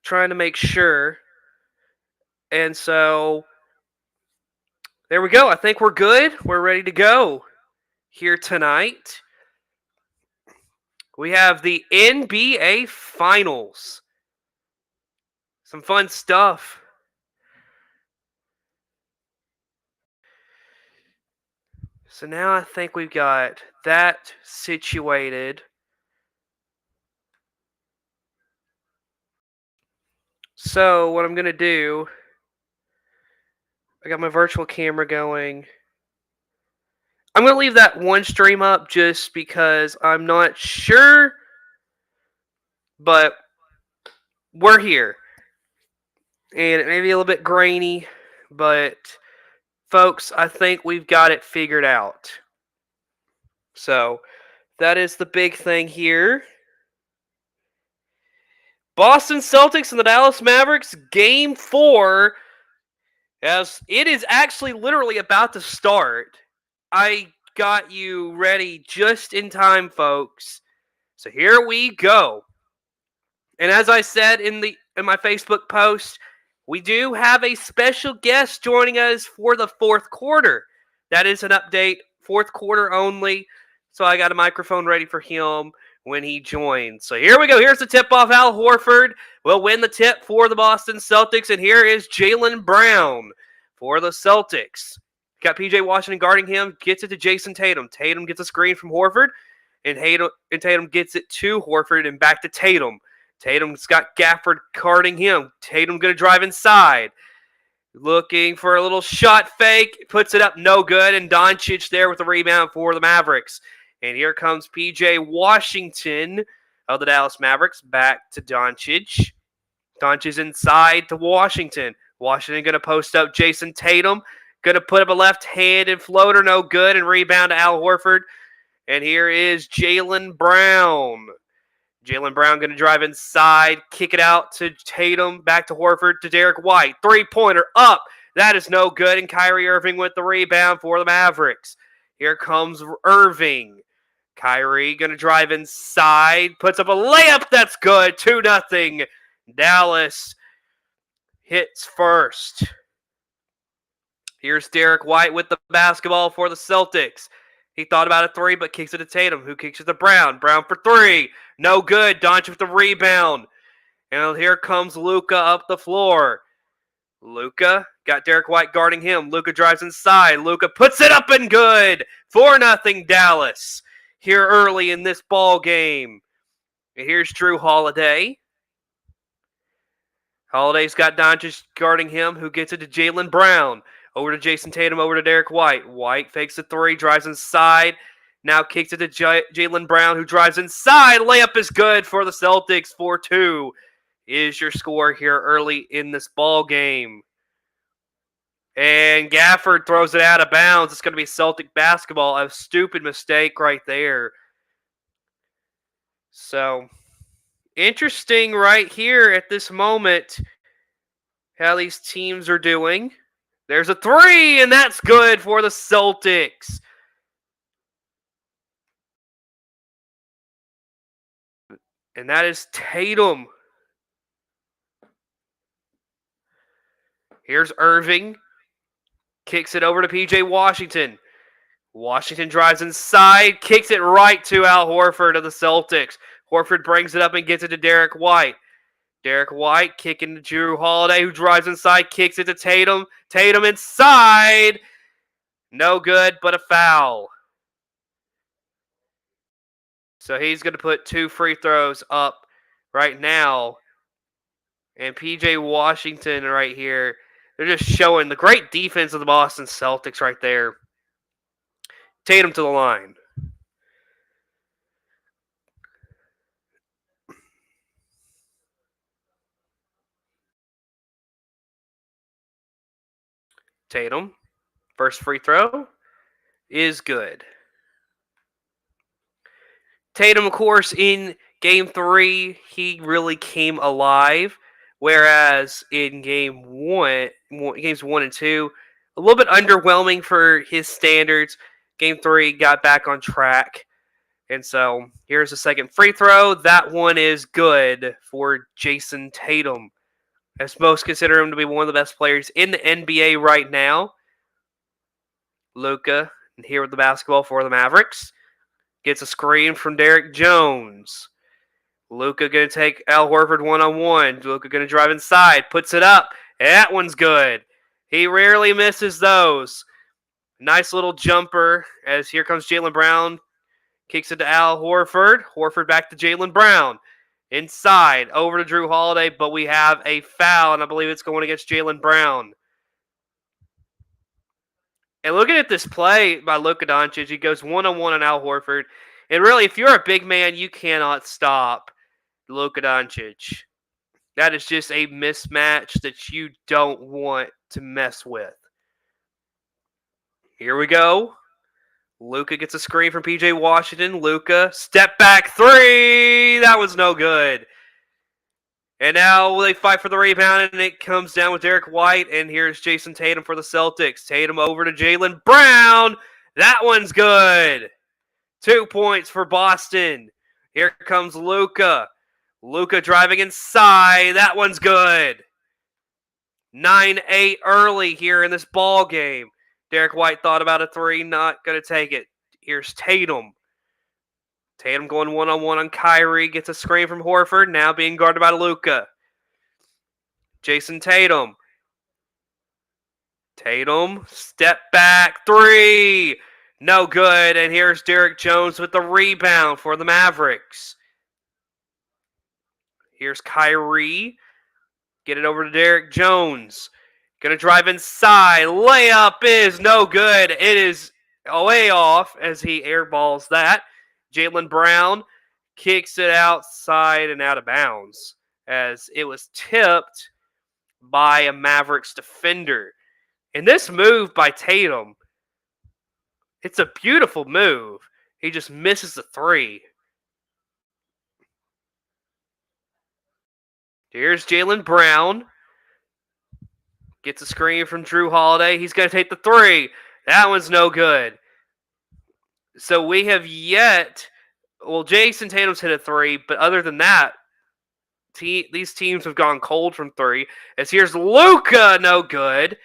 trying to make sure. And so there we go. I think we're good. We're ready to go here tonight. We have the NBA Finals. Some fun stuff. So now I think we've got that situated. So what I'm going to do, I got my virtual camera going. I'm going to leave that one stream up just because I'm not sure, but we're here. And it may be a little bit grainy, but folks, I think we've got it figured out. So that is the big thing here. Boston Celtics and the Dallas Mavericks, Game 4. As it is actually literally about to start. I got you ready just in time, folks. So here we go. And as I said in my Facebook post, we do have a special guest joining us for the fourth quarter. That is an update, fourth quarter only. So I got a microphone ready for him when he joins. So here we go. Here's the tip-off. Al Horford will win the tip for the Boston Celtics. And here is Jaylen Brown for the Celtics. Got P.J. Washington guarding him. Gets it to Jason Tatum. Tatum gets a screen from Horford. And Tatum gets it to Horford and back to Tatum. Tatum's got Gafford guarding him. Tatum going to drive inside. Looking for a little shot fake. Puts it up, no good. And Doncic there with the rebound for the Mavericks. And here comes P.J. Washington of the Dallas Mavericks back to Doncic. Doncic inside to Washington. Washington going to post up Jason Tatum. Going to put up a left-handed floater, no good. And rebound to Al Horford. And here is Jaylen Brown. Jaylen Brown going to drive inside, kick it out to Tatum, back to Horford, to Derek White. Three-pointer up. That is no good. And Kyrie Irving with the rebound for the Mavericks. Here comes Irving. Kyrie going to drive inside, puts up a layup. That's good. 2-0. Dallas hits first. Here's Derek White with the basketball for the Celtics. He thought about a three, but kicks it to Tatum, who kicks it to Brown. Brown for three. No good. Doncic with the rebound. And here comes Luka up the floor. Luka got Derek White guarding him. Luka drives inside. Luka puts it up and good. 4-0 Dallas here early in this ball game. And here's Drew Holiday. Holiday's got Doncic guarding him, who gets it to Jaylen Brown. Over to Jason Tatum, over to Derek White. White fakes the three, drives inside. Now kicks it to Jaylen Brown, who drives inside. Layup is good for the Celtics. 4-2 is your score here early in this ball game. And Gafford throws it out of bounds. It's going to be Celtic basketball. A stupid mistake right there. So, interesting right here at this moment how these teams are doing. There's a three, and that's good for the Celtics. And that is Tatum. Here's Irving. Kicks it over to P.J. Washington. Washington drives inside, kicks it right to Al Horford of the Celtics. Horford brings it up and gets it to Derek White. Derek White kicking to Drew Holiday, who drives inside, kicks it to Tatum. Tatum inside. No good, but a foul. So he's going to put 2 free throws up right now. And P.J. Washington right here, they're just showing the great defense of the Boston Celtics right there. Tatum to the line. Tatum, first free throw is good. Tatum, of course, in Game 3, he really came alive, whereas in games 1 and 2, a little bit underwhelming for his standards. Game 3 got back on track, And so here's the second free throw. That one is good for Jason Tatum, as most consider him to be one of the best players in the NBA right now. Luka here with the basketball for the Mavericks. Gets a screen from Derek Jones. Luka going to take Al Horford one-on-one. Luka going to drive inside. Puts it up. That one's good. He rarely misses those. Nice little jumper as here comes Jaylen Brown. Kicks it to Al Horford. Horford back to Jaylen Brown. Inside. Over to Drew Holiday, but we have a foul, and I believe it's going against Jaylen Brown. And looking at this play by Luka Doncic, he goes one-on-one on Al Horford. And really, if you're a big man, you cannot stop Luka Doncic. That is just a mismatch that you don't want to mess with. Here we go. Luka gets a screen from PJ Washington. Luka, step back three. That was no good. And now they fight for the rebound, and it comes down with Derek White. And here's Jason Tatum for the Celtics. Tatum over to Jaylen Brown. That one's good. 2 points for Boston. Here comes Luka. Luka driving inside. That one's good. 9-8 early here in this ball game. Derek White thought about a three. Not going to take it. Here's Tatum. Tatum going one-on-one on Kyrie. Gets a screen from Horford. Now being guarded by Luka. Jason Tatum. Tatum. Step back. Three. No good. And here's Derek Jones with the rebound for the Mavericks. Here's Kyrie. Get it over to Derek Jones. Gonna drive inside. Layup is no good. It is way off as he airballs that. Jaylen Brown kicks it outside and out of bounds as it was tipped by a Mavericks defender. And this move by Tatum, it's a beautiful move. He just misses the three. Here's Jaylen Brown. Gets a screen from Drew Holiday. He's going to take the three. That one's no good. So we have yet... Well, Jason Tatum's hit a three, but other than that, these teams have gone cold from three. As here's Luka, no good.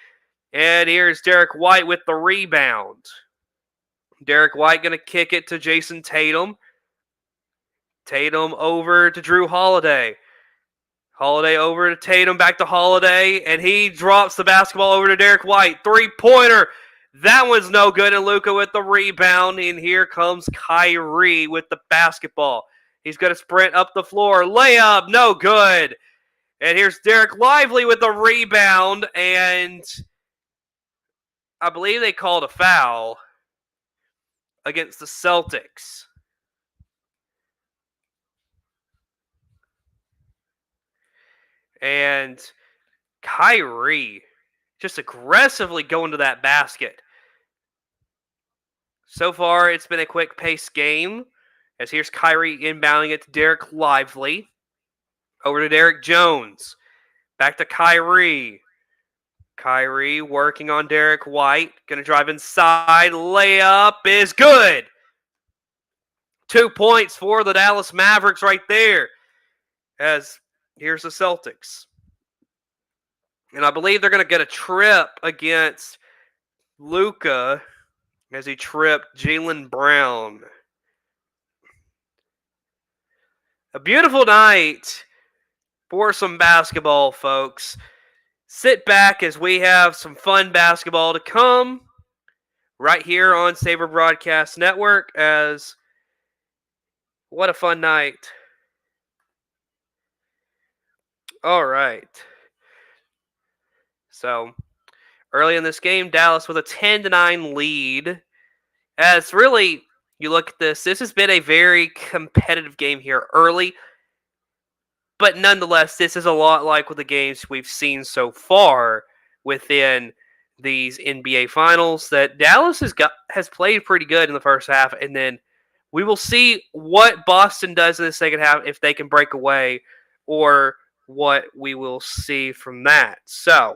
And here's Derek White with the rebound. Derek White going to kick it to Jason Tatum. Tatum over to Drew Holiday. Holiday over to Tatum, back to Holiday, and he drops the basketball over to Derek White. Three-pointer. That one's no good, and Luka with the rebound, and here comes Kyrie with the basketball. He's going to sprint up the floor. Layup, no good. And here's Derek Lively with the rebound, and I believe they called a foul against the Celtics. And Kyrie just aggressively going to that basket. So far, it's been a quick-paced game. As here's Kyrie inbounding it to Derek Lively. Over to Derek Jones. Back to Kyrie. Kyrie working on Derek White. Going to drive inside. Layup is good. 2 points for the Dallas Mavericks right there. As here's the Celtics. And I believe they're going to get a trip against Luka as he tripped Jaylen Brown. A beautiful night for some basketball, folks. Sit back as we have some fun basketball to come right here on Saber Broadcast Network. As what a fun night. All right. So, early in this game, Dallas with a 10-9 lead. As really, you look at this has been a very competitive game here early. But nonetheless, this is a lot like with the games we've seen so far within these NBA Finals, that Dallas has played pretty good in the first half, and then we will see what Boston does in the second half, if they can break away, or what we will see from that. So,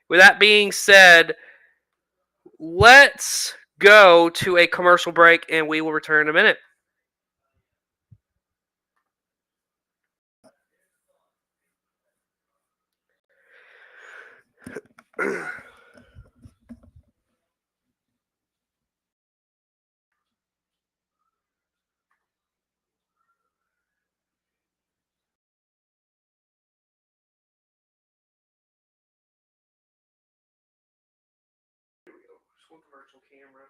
with that being said, let's go to a commercial break, and we will return in a minute. Virtual camera.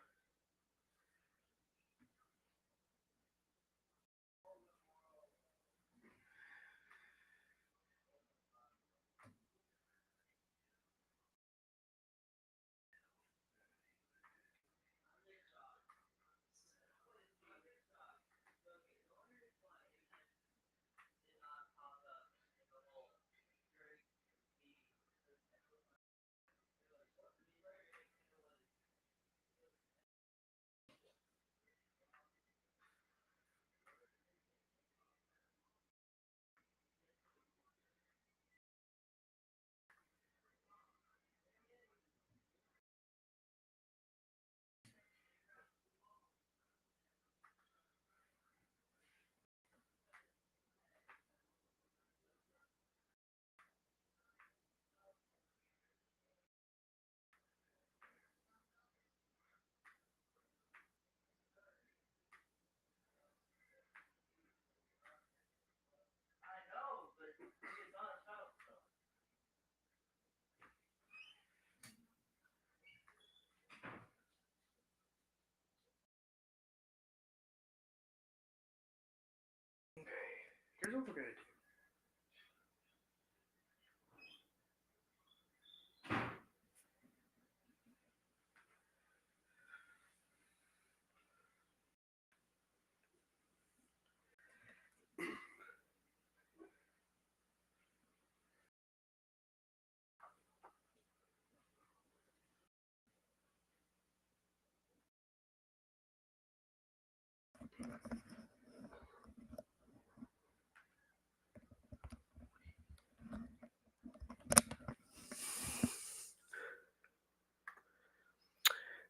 Here's what we're gonna do.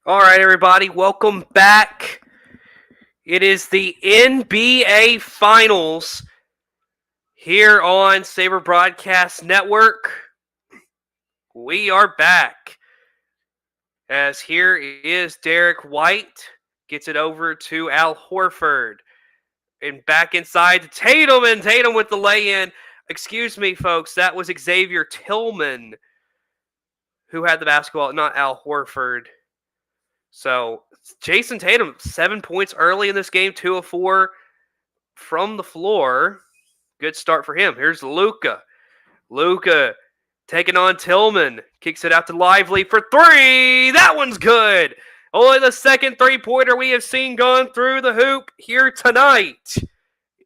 All right, everybody, welcome back. It is the NBA Finals here on Saber Broadcast Network. We are back. As here is Derek White. Gets it over to Al Horford. And back inside to Tatum, and Tatum with the lay-in. Excuse me, folks, that was Xavier Tillman who had the basketball, not Al Horford. So Jason Tatum, 7 points early in this game, 2 of 4 from the floor. Good start for him. Here's Luka. Luka taking on Tillman. Kicks it out to Lively for 3. That one's good. Only the second three-pointer we have seen gone through the hoop here tonight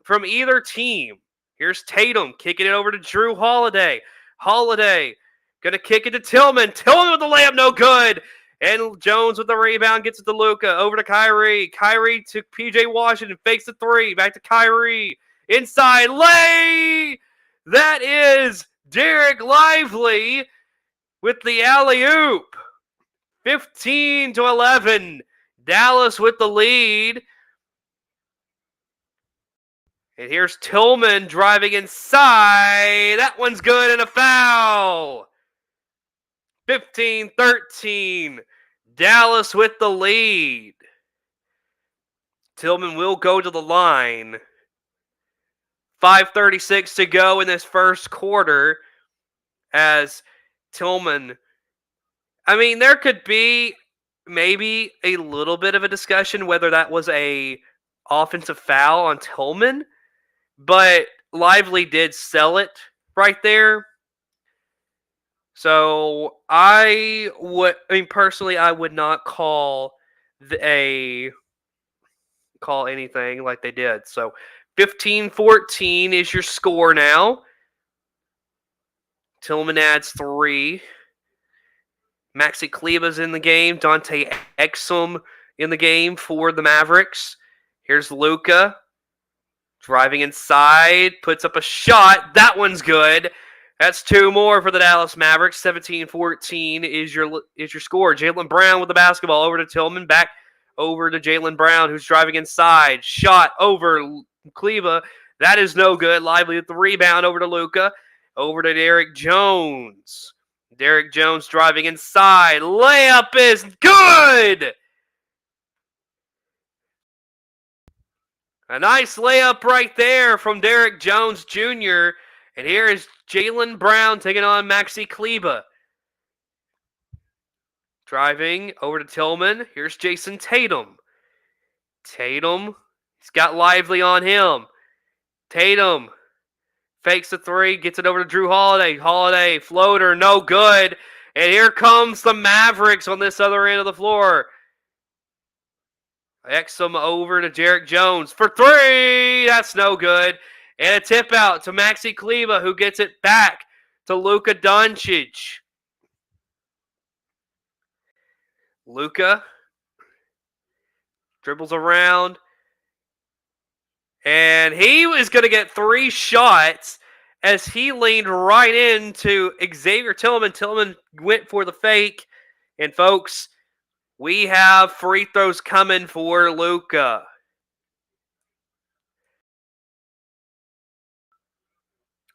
from either team. Here's Tatum kicking it over to Drew Holiday. Holiday going to kick it to Tillman. Tillman with the layup, no good. And Jones with the rebound gets it to Luka. Over to Kyrie. Kyrie to P.J. Washington. Fakes the 3. Back to Kyrie. Inside. Lay! That is Derek Lively with the alley-oop. 15-11. Dallas with the lead. And here's Tillman driving inside. That one's good and a foul. 15-13. Dallas with the lead. Tillman will go to the line. 5:36 to go in this first quarter as Tillman. I mean, there could be maybe a little bit of a discussion whether that was a offensive foul on Tillman, but Lively did sell it right there. So personally, I would not call anything like they did. So 15-14 is your score now. Tillman adds 3. Maxi Kleba's in the game. Dante Exum in the game for the Mavericks. Here's Luka driving inside, puts up a shot. That one's good. That's 2 more for the Dallas Mavericks. 17-14 is your score. Jaylen Brown with the basketball over to Tillman. Back over to Jaylen Brown, who's driving inside. Shot over Kleba. That is no good. Lively with the rebound over to Luka. Over to Derek Jones. Derek Jones driving inside. Layup is good! A nice layup right there from Derek Jones Jr. And here is Jaylen Brown taking on Maxi Kleba. Driving over to Tillman. Here's Jason Tatum. Tatum, he's got Lively on him. Tatum fakes the three, gets it over to Drew Holiday. Holiday, floater, no good. And here comes the Mavericks on this other end of the floor. Exum over to Derek Jones for three. That's no good. And a tip out to Maxi Kleba, who gets it back to Luka Doncic. Luka dribbles around. And he was going to get 3 shots as he leaned right into Xavier Tillman. Tillman went for the fake. And folks, we have free throws coming for Luka.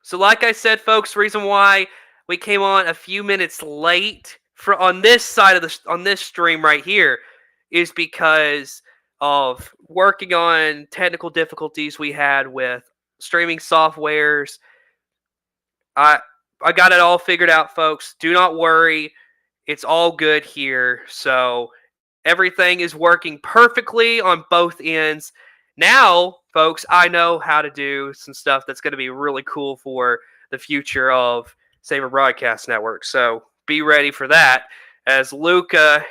So like I said, folks, reason why we came on a few minutes late on this side of on this stream right here is because of working on technical difficulties we had with streaming softwares. I got it all figured out, folks. Do not worry. It's all good here. So everything is working perfectly on both ends. Now, folks, I know how to do some stuff that's going to be really cool for the future of Saber Broadcast Network. So be ready for that, as Luka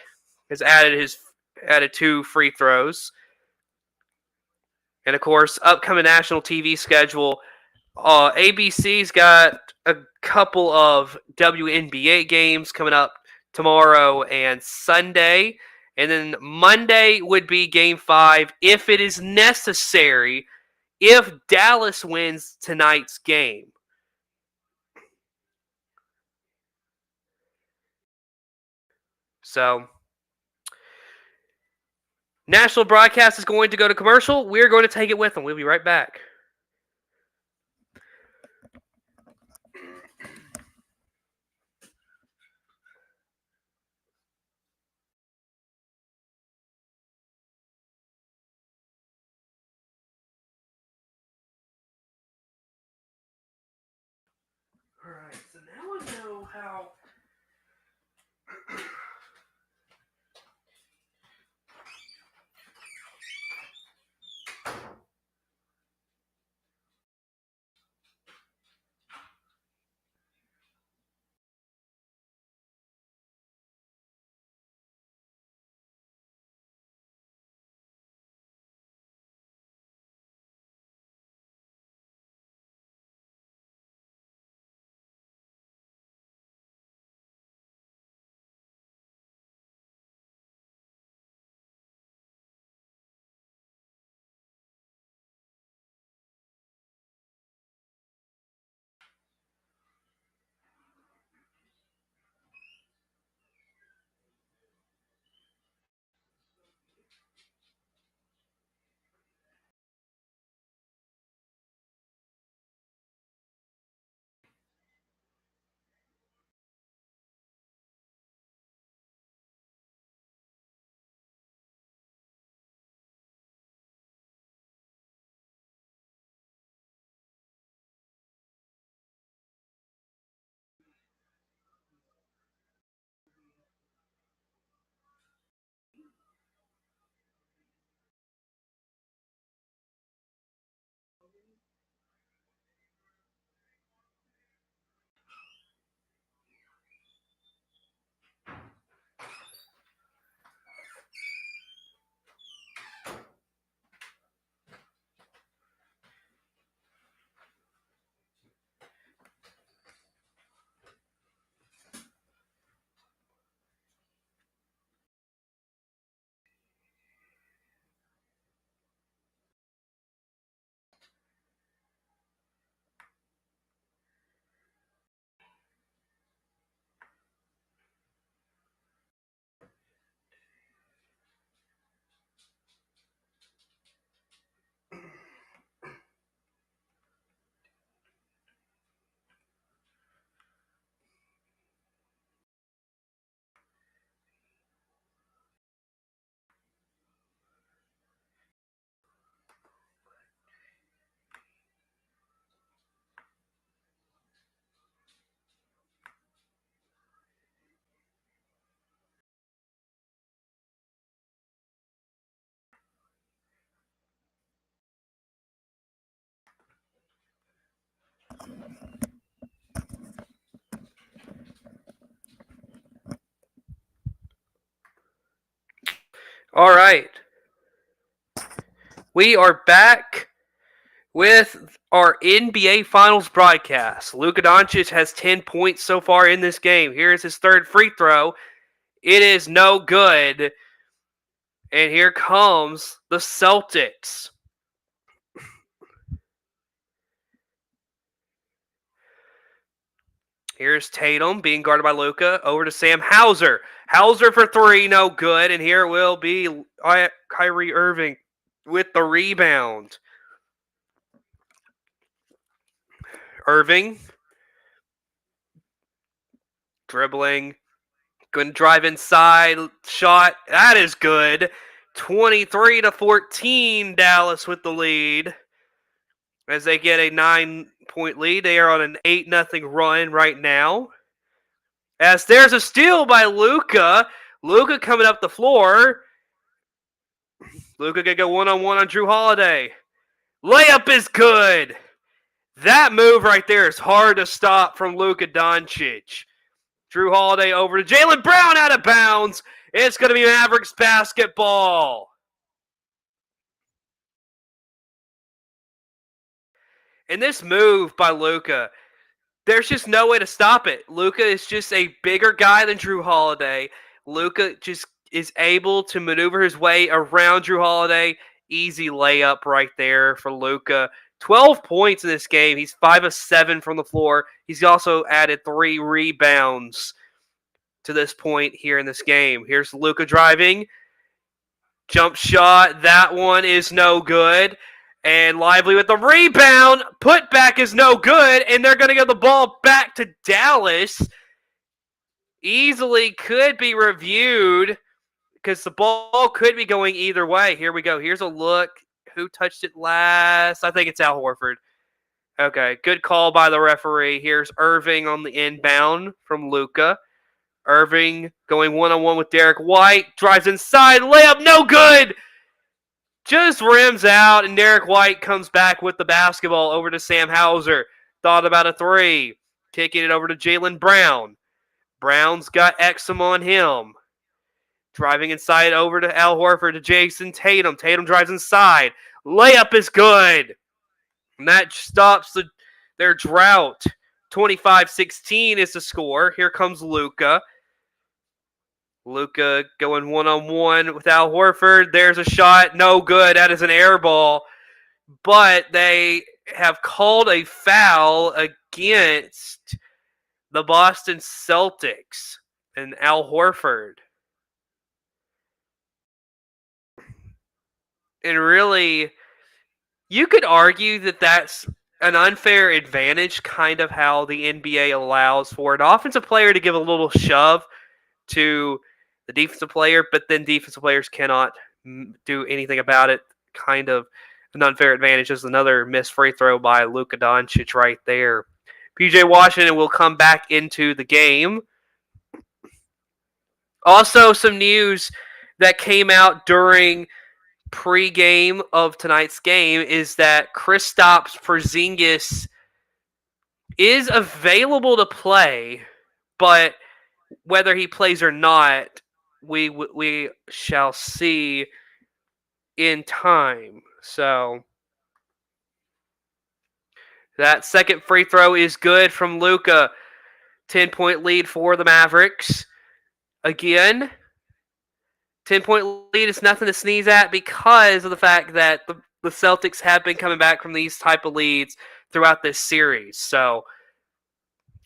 has added 2 free throws. And of course, upcoming national TV schedule. ABC's got a couple of WNBA games coming up tomorrow and Sunday. And then Monday would be Game 5 if it is necessary, if Dallas wins tonight's game. So, national broadcast is going to go to commercial. We're going to take it with them. We'll be right back. Alright, so now I know how All right. We are back with our NBA Finals broadcast. Luka Doncic has 10 points so far in this game. Here's his third free throw. It is no good. And here comes the Celtics. Here's Tatum being guarded by Luka. Over to Sam Hauser. Hauser for three, no good. And here will be Kyrie Irving with the rebound. Irving dribbling. Going to drive inside. Shot. That is good. 23-14. Dallas with the lead. As they get a 9-point lead. They are on an 8-0 run right now. As there's a steal by Luka. Luka coming up the floor. Luka going to go one-on-one on Jrue Holiday. Layup is good. That move right there is hard to stop from Luka Doncic. Jrue Holiday over to Jaylen Brown out of bounds. It's going to be Mavericks basketball. And this move by Luka, there's just no way to stop it. Luka is just a bigger guy than Jrue Holiday. Luka just is able to maneuver his way around Jrue Holiday. Easy layup right there for Luka. 12 points in this game. He's 5 of 7 from the floor. He's also added 3 rebounds to this point here in this game. Here's Luka driving. Jump shot. That one is no good. And Lively with the rebound. Putback is no good. And they're going to get the ball back to Dallas. Easily could be reviewed because the ball could be going either way. Here we go. Here's a look. Who touched it last? I think it's Al Horford. Okay, good call by the referee. Here's Irving on the inbound from Luka. Irving going one-on-one with Derek White. Drives inside. Layup, no good! Just rims out, and Derek White comes back with the basketball over to Sam Hauser. Thought about a three. Kicking it over to Jaylen Brown. Brown's got eczema on him. Driving inside over to Al Horford to Jason Tatum. Tatum drives inside. Layup is good. And that stops their drought. 25-16 is the score. Here comes Luka. Luka going one-on-one with Al Horford. There's a shot. No good. That is an air ball. But they have called a foul against the Boston Celtics and Al Horford. And really, you could argue that that's an unfair advantage, kind of how the NBA allows for an offensive player to give a little shove to the defensive player, but then defensive players cannot do anything about it. Kind of an unfair advantage. Is another missed free throw by Luka Doncic right there. PJ Washington will come back into the game. Also, some news that came out during pre-game of tonight's game is that Kristaps Porzingis is available to play, but whether he plays or not, we shall see in time. So that second free throw is good from Luka. 10-point lead for the Mavericks. Again, 10-point lead is nothing to sneeze at because of the fact that the Celtics have been coming back from these type of leads throughout this series. So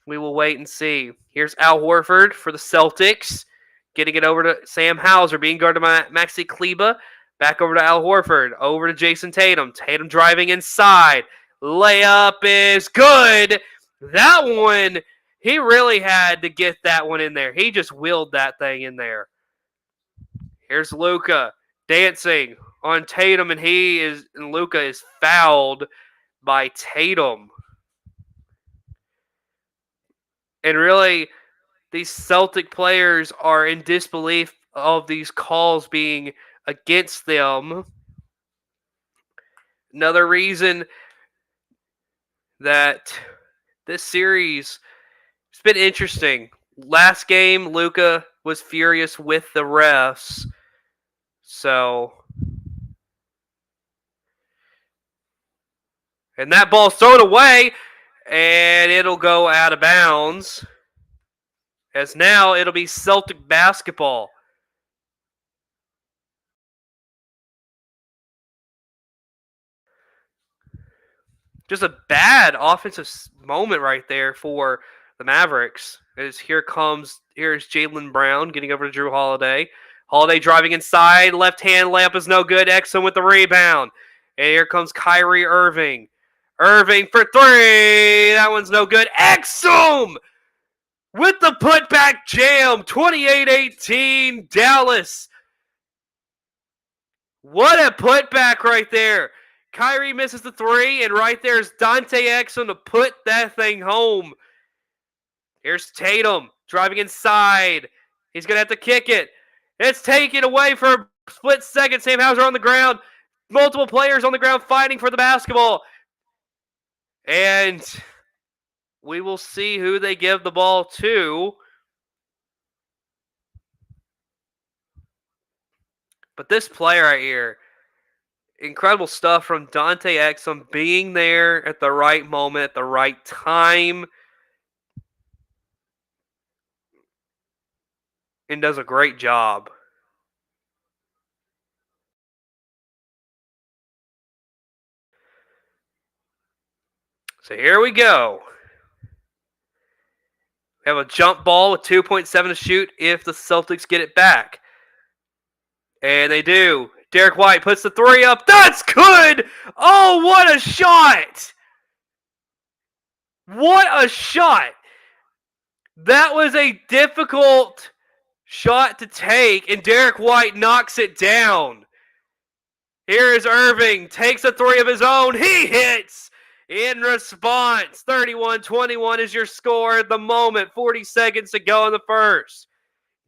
we will wait and see. Here's Al Horford for the Celtics. Getting it over to Sam Hauser, being guarded by Maxi Kleber. Back over to Al Horford. Over to Jason Tatum. Tatum driving inside. Layup is good. That one, he really had to get that one in there. He just willed that thing in there. Here's Luka dancing on Tatum, and Luka is fouled by Tatum. And really, these Celtic players are in disbelief of these calls being against them. Another reason that this series has been interesting. Last game, Luka was furious with the refs. So So, and that ball's thrown away, and it'll go out of bounds. As now it'll be Celtic basketball. Just a bad offensive moment right there for the Mavericks. As here's Jaylen Brown getting over to Drew Holiday. Holiday driving inside, left hand layup is no good. Exum with the rebound. And here comes Kyrie Irving. Irving for three. That one's no good. Exum with the putback jam. 28-18 Dallas. What a putback right there. Kyrie misses the three, and right there's Dante Exum to put that thing home. Here's Tatum driving inside. He's going to have to kick it. It's taken away for a split second. Sam Hauser on the ground. Multiple players on the ground fighting for the basketball. And we will see who they give the ball to. But this player right here, incredible stuff from Dante Exum being there at the right moment, at the right time. And does a great job. So here we go. We have a jump ball with 2.7 to shoot if the Celtics get it back. And they do. Derek White puts the three up. That's good! Oh, what a shot! What a shot! That was a difficult shot to take, and Derek White knocks it down. Here is Irving, takes a three of his own. He hits in response. 31-21 is your score at the moment. 40 seconds to go in the first.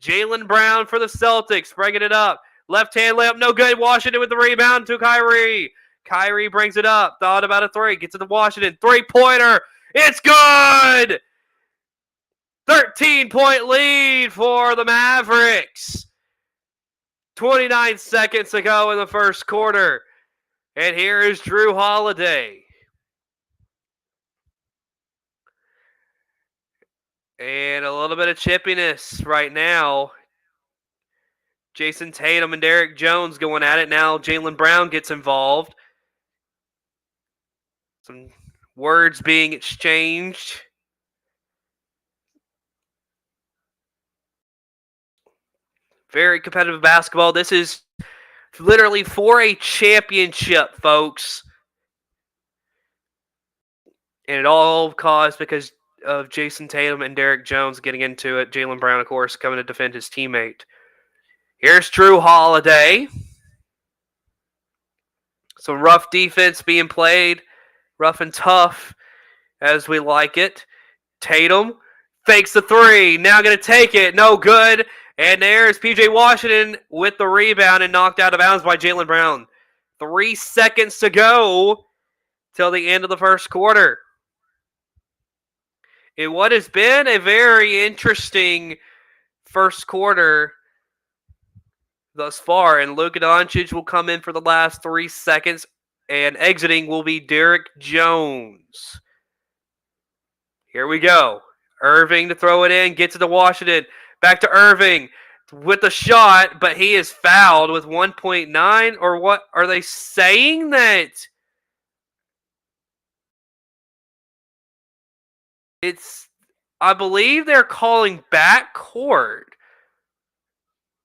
Jaylen Brown for the Celtics, bringing it up. Left-hand layup, no good. Washington with the rebound to Kyrie. Kyrie brings it up. Thought about a three. Gets it to Washington. Three-pointer. It's good! 13-point lead for the Mavericks. 29 seconds to go in the first quarter. And here is Drew Holiday. And a little bit of chippiness right now. Jason Tatum and Derek Jones going at it now. Jaylen Brown gets involved. Some words being exchanged. Very competitive basketball. This is literally for a championship, folks. And it all caused because of Jason Tatum and Derek Jones getting into it. Jaylen Brown, of course, coming to defend his teammate. Here's Drew Holiday. Some rough defense being played. Rough and tough, as we like it. Tatum fakes the three. Now going to take it. No good. And there's P.J. Washington with the rebound and knocked out of bounds by Jaylen Brown. 3 seconds to go till the end of the first quarter. In what has been a very interesting first quarter thus far. And Luka Doncic will come in for the last 3 seconds. And exiting will be Derek Jones. Here we go. Irving to throw it in. Gets it to Washington. Back to Irving with the shot, but he is fouled with 1.9. Or what are they saying that? I believe they're calling backcourt.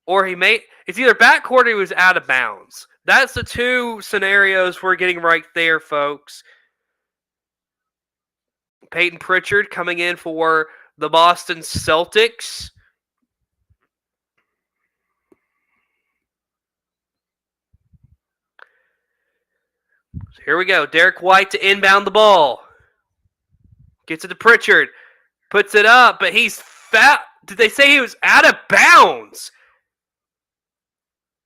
Or it's either backcourt or he was out of bounds. That's the two scenarios we're getting right there, folks. Peyton Pritchard coming in for the Boston Celtics. So here we go. Derek White to inbound the ball. Gets it to Pritchard. Puts it up, but he's fouled. Did they say he was out of bounds?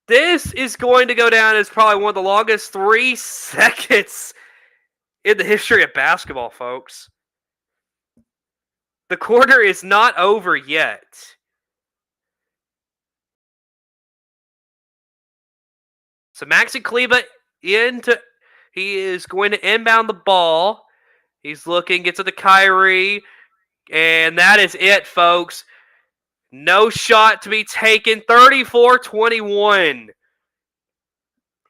This is going to go down as probably one of the longest 3 seconds in the history of basketball, folks. The quarter is not over yet. So Maxi Kleba he is going to inbound the ball. He's looking, gets it to Kyrie, and that is it, folks. No shot to be taken. 34-21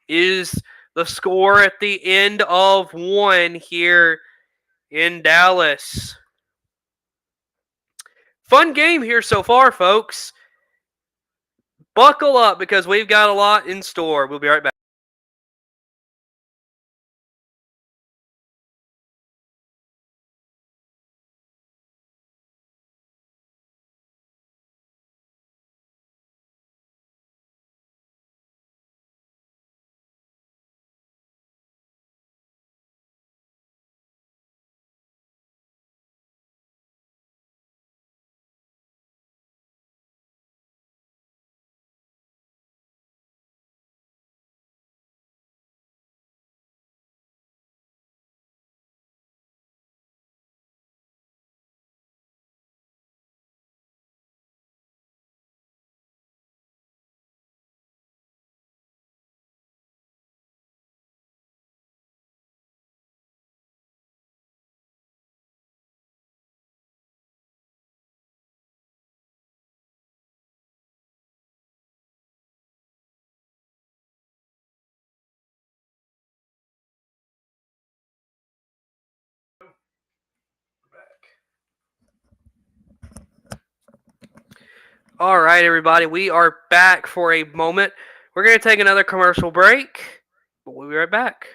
is the score at the end of one here in Dallas. Fun game here so far, folks. Buckle up because we've got a lot in store. We'll be right back. All right, everybody, we are back for a moment. We're going to take another commercial break, but we'll be right back.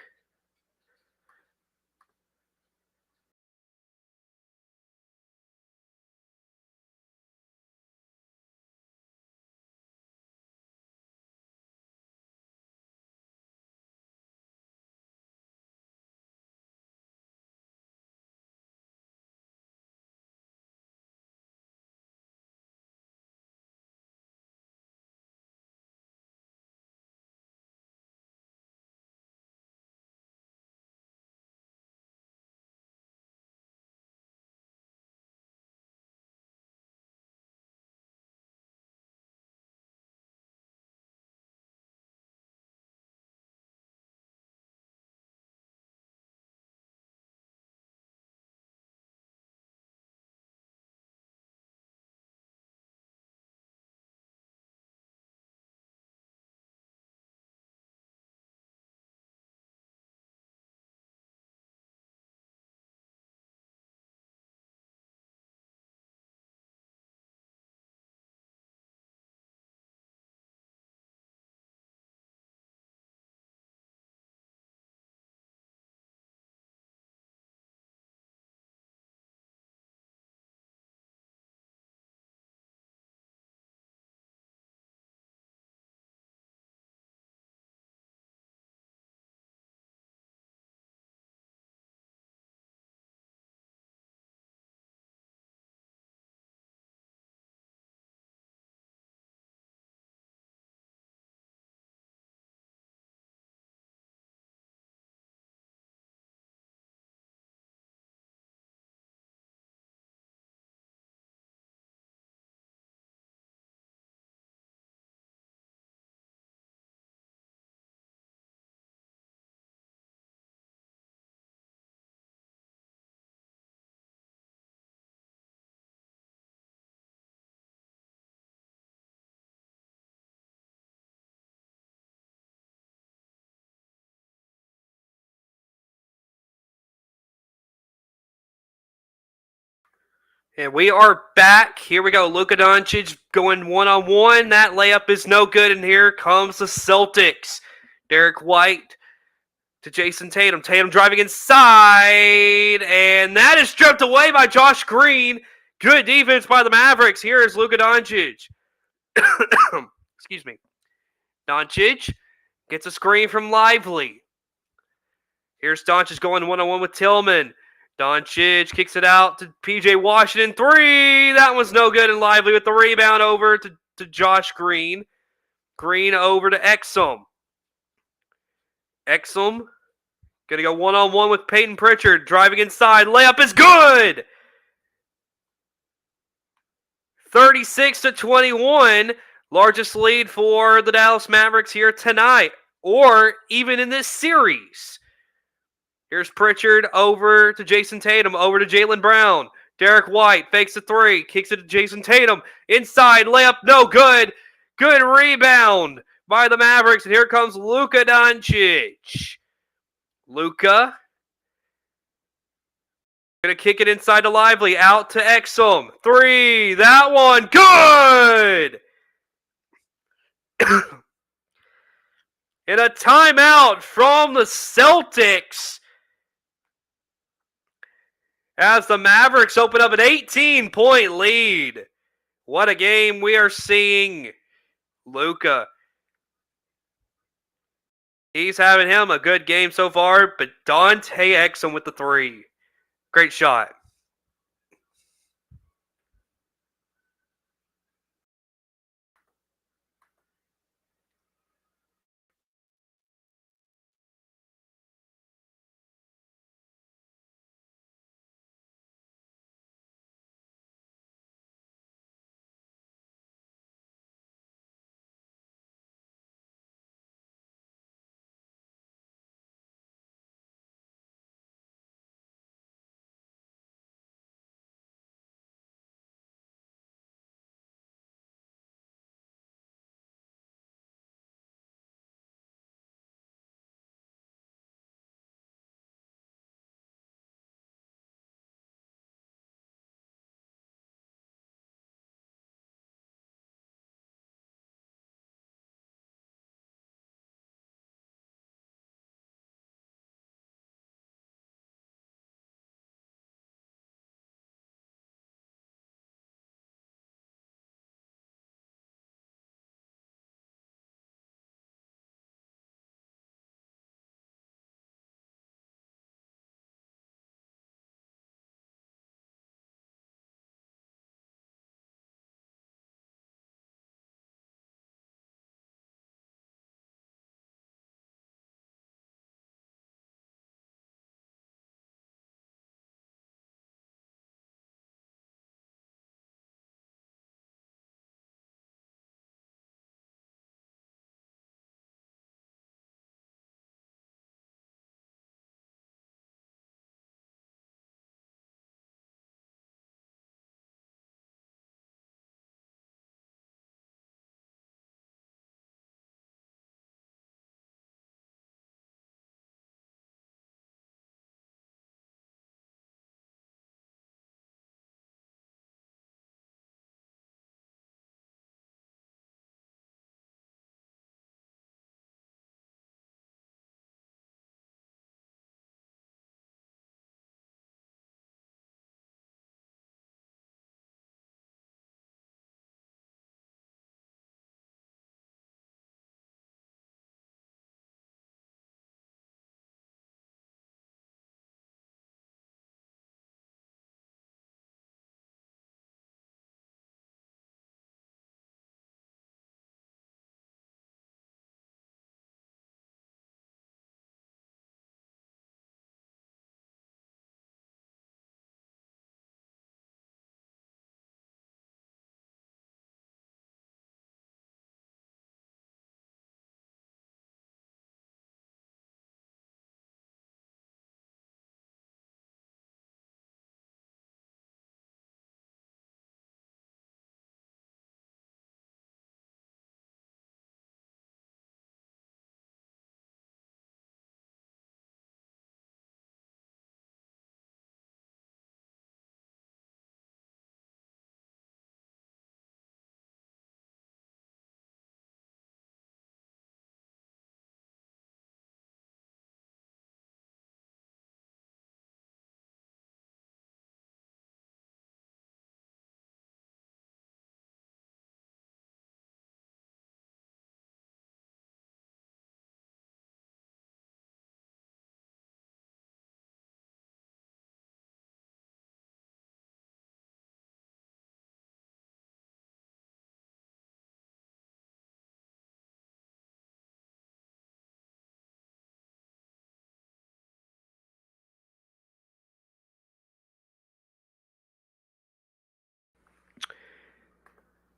And we are back. Here we go. Luka Doncic going one-on-one. That layup is no good, and here comes the Celtics. Derek White to Jason Tatum. Tatum driving inside, and that is stripped away by Josh Green. Good defense by the Mavericks. Here is Luka Doncic. Excuse me. Doncic gets a screen from Lively. Here's Doncic going one-on-one with Tillman. Doncic kicks it out to P.J. Washington. 3! That one's no good, and Lively with the rebound over to Josh Green. Green over to Exum. Exum going to go one-on-one with Peyton Pritchard. Driving inside. Layup is good! 36-21. Largest lead for the Dallas Mavericks here tonight. or even in this series. Here's Pritchard over to Jason Tatum, over to Jaylen Brown. Derek White fakes the three, kicks it to Jason Tatum. Inside, layup, no good. Good rebound by the Mavericks, and here comes Luka Doncic. Luka gonna kick it inside to Lively, out to Exum. Three, that one, good! And a timeout from the Celtics as the Mavericks open up an 18-point lead. What a game we are seeing. Luka. He's having him a good game so far, but Dante Exum with the three. Great shot.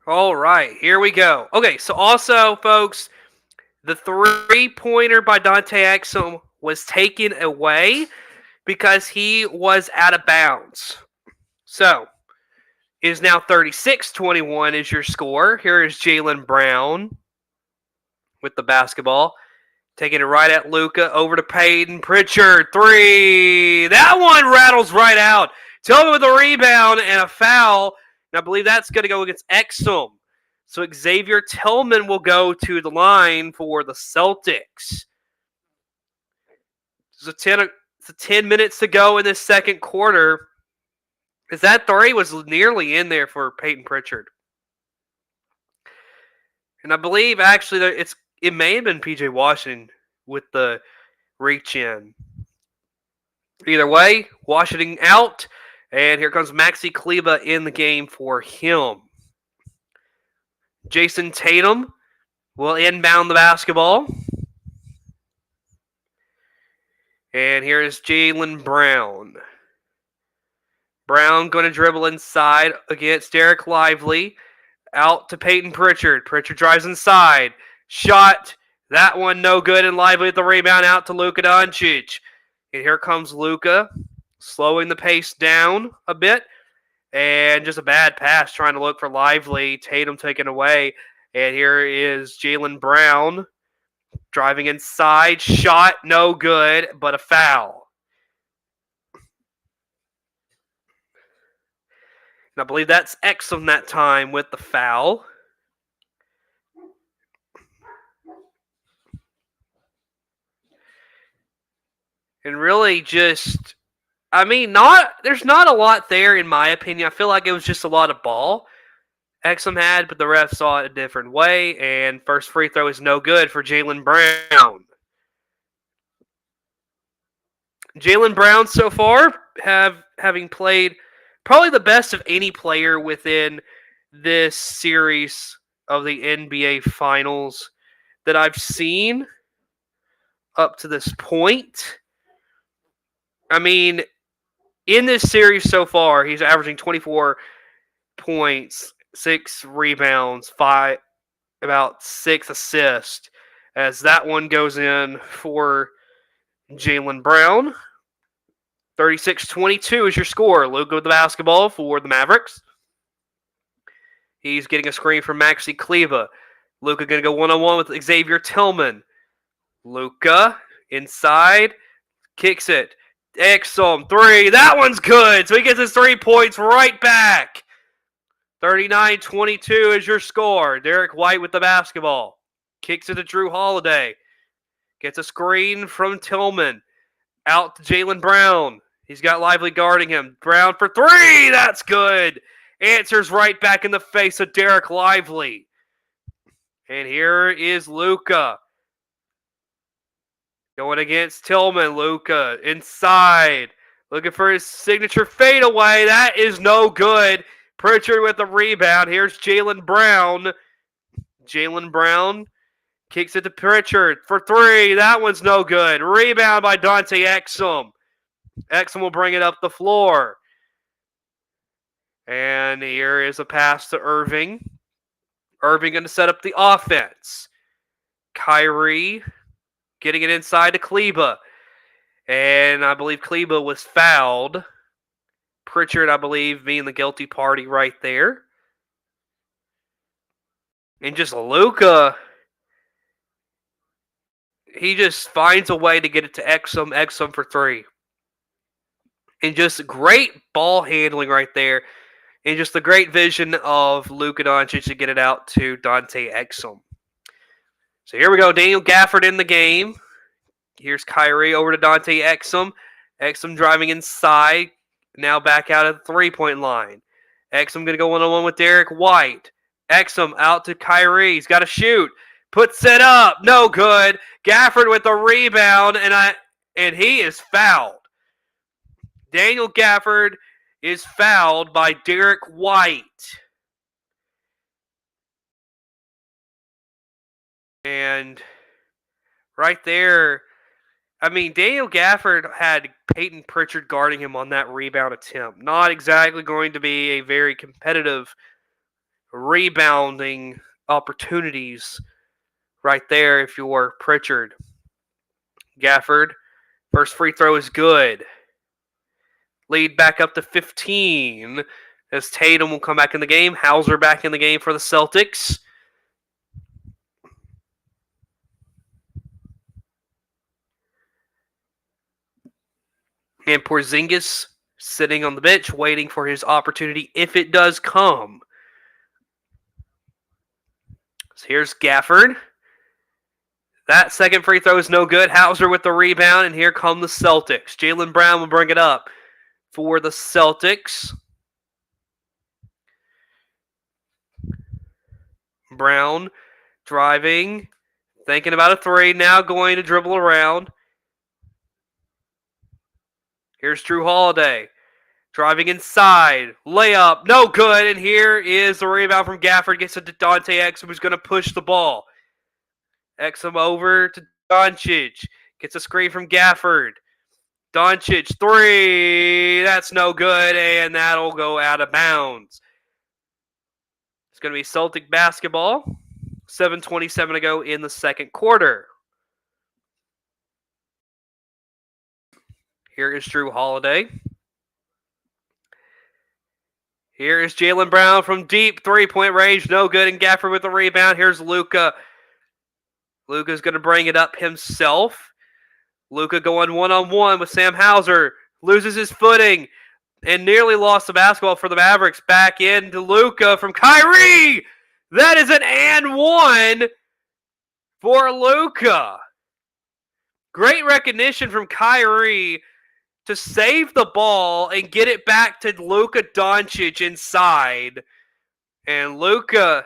All right, here we go. Okay, so also, folks, The three-pointer by Dante Exum was taken away because he was out of bounds. So, it is now 36-21 is your score. Here is Jaylen Brown with the basketball. Taking it right at Luka, over to Peyton Pritchard. Three. That one rattles right out. Tillman with a rebound and a foul. And I believe that's going to go against Exum. So Xavier Tillman will go to the line for the Celtics. So 10 minutes to go in this second quarter. Because that three was nearly in there for Peyton Pritchard. And I believe actually it may have been PJ Washington with the reach in. Either way, Washington out. And here comes Maxi Kleber in the game for him. Jason Tatum will inbound the basketball. And here is Jaylen Brown. Brown going to dribble inside against Derek Lively. Out to Peyton Pritchard. Pritchard drives inside. Shot. That one no good, and Lively at the rebound out to Luka Doncic. And here comes Luka, slowing the pace down a bit. And just a bad pass trying to look for Lively. Tatum taken away. And here is Jaylen Brown driving inside. Shot no good, but a foul. And I believe that's Exum that time with the foul. And really just, there's not a lot there in my opinion. I feel like it was just a lot of ball Exum had, but the ref saw it a different way. And first free throw is no good for Jaylen Brown. Jaylen Brown so far having played probably the best of any player within this series of the NBA Finals that I've seen up to this point. In this series so far, he's averaging 24 points, 6 rebounds, about 6 assists, as that one goes in for Jaylen Brown. 36-22 is your score. Luka with the basketball for the Mavericks. He's getting a screen from Maxi Kleber. Luka going to go one-on-one with Xavier Tillman. Luka inside, kicks it. Exum, three. That one's good. So he gets his 3 points right back. 39-22 is your score. Derek White with the basketball. Kicks it to Drew Holiday. Gets a screen from Tillman. Out to Jaylen Brown. He's got Lively guarding him. Brown for 3. That's good. Answers right back in the face of Derek Lively. And here is Luka. Going against Tillman. Luka inside. Looking for his signature fadeaway. That is no good. Pritchard with the rebound. Here's Jaylen Brown. Jaylen Brown kicks it to Pritchard for 3. That one's no good. Rebound by Dante Exum. Exum will bring it up the floor. And here is a pass to Irving. Irving going to set up the offense. Kyrie getting it inside to Kleber. And I believe Kleber was fouled. Pritchard, I believe, being the guilty party right there. And just Luka, he just finds a way to get it to Exum. Exum for 3. And just great ball handling right there. And just the great vision of Luka Doncic to get it out to Dante Exum. So here we go. Daniel Gafford in the game. Here's Kyrie over to Dante Exum. Exum driving inside. Now back out at the 3-point line. Exum going to go one-on-one with Derek White. Exum out to Kyrie. He's got to shoot. Puts it up. No good. Gafford with the rebound. And he is fouled. Daniel Gafford is fouled by Derek White. And right there, Daniel Gafford had Peyton Pritchard guarding him on that rebound attempt. Not exactly going to be a very competitive rebounding opportunities right there if you're Pritchard. Gafford, first free throw is good. Lead back up to 15 as Tatum will come back in the game. Hauser back in the game for the Celtics. And Porzingis sitting on the bench waiting for his opportunity if it does come. So here's Gafford. That second free throw is no good. Hauser with the rebound, and here come the Celtics. Jaylen Brown will bring it up for the Celtics. Brown driving, thinking about a three, now going to dribble around. Here's Drew Holiday. Driving inside. Layup. No good. And here is the rebound from Gafford. Gets it to Dante Exum, who's going to push the ball. Exum over to Doncic. Gets a screen from Gafford. Doncic, three. That's no good. And that'll go out of bounds. It's going to be Celtic basketball. 7:27 to go in the second quarter. Here is Drew Holiday. Here is Jaylen Brown from deep three-point range. No good. And Gafford with the rebound. Here's Luka. Luka's going to bring it up himself. Luka going one-on-one with Sam Hauser. Loses his footing and nearly lost the basketball for the Mavericks. Back into Luka from Kyrie. That is an and one for Luka. Great recognition from Kyrie to save the ball and get it back to Luka Doncic inside. And Luka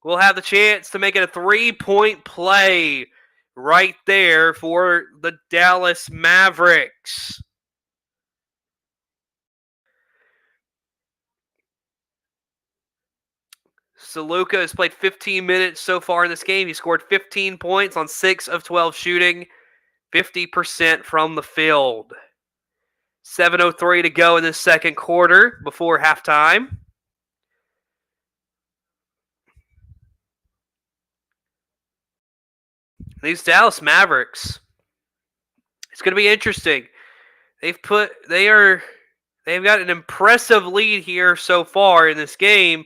will have the chance to make it a three-point play right there for the Dallas Mavericks. So Luka has played 15 minutes so far in this game. He scored 15 points on 6 of 12 shooting, 50% from the field. 7:03 to go in the second quarter before halftime. These Dallas Mavericks, it's going to be interesting. They've got an impressive lead here so far in this game.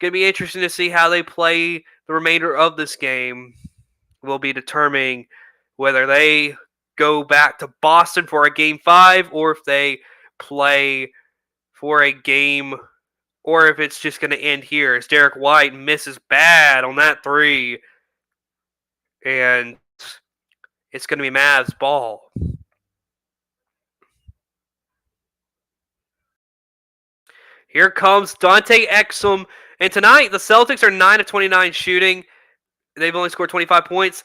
Going to be interesting to see how they play the remainder of this game. Will be determining whether they go back to Boston for a game 5 or if they play for a game, or if it's just going to end here as Derek White misses bad on that three. And it's going to be Mavs ball. Here comes Dante Exum. And tonight, the Celtics are 9 of 29 shooting. They've only scored 25 points.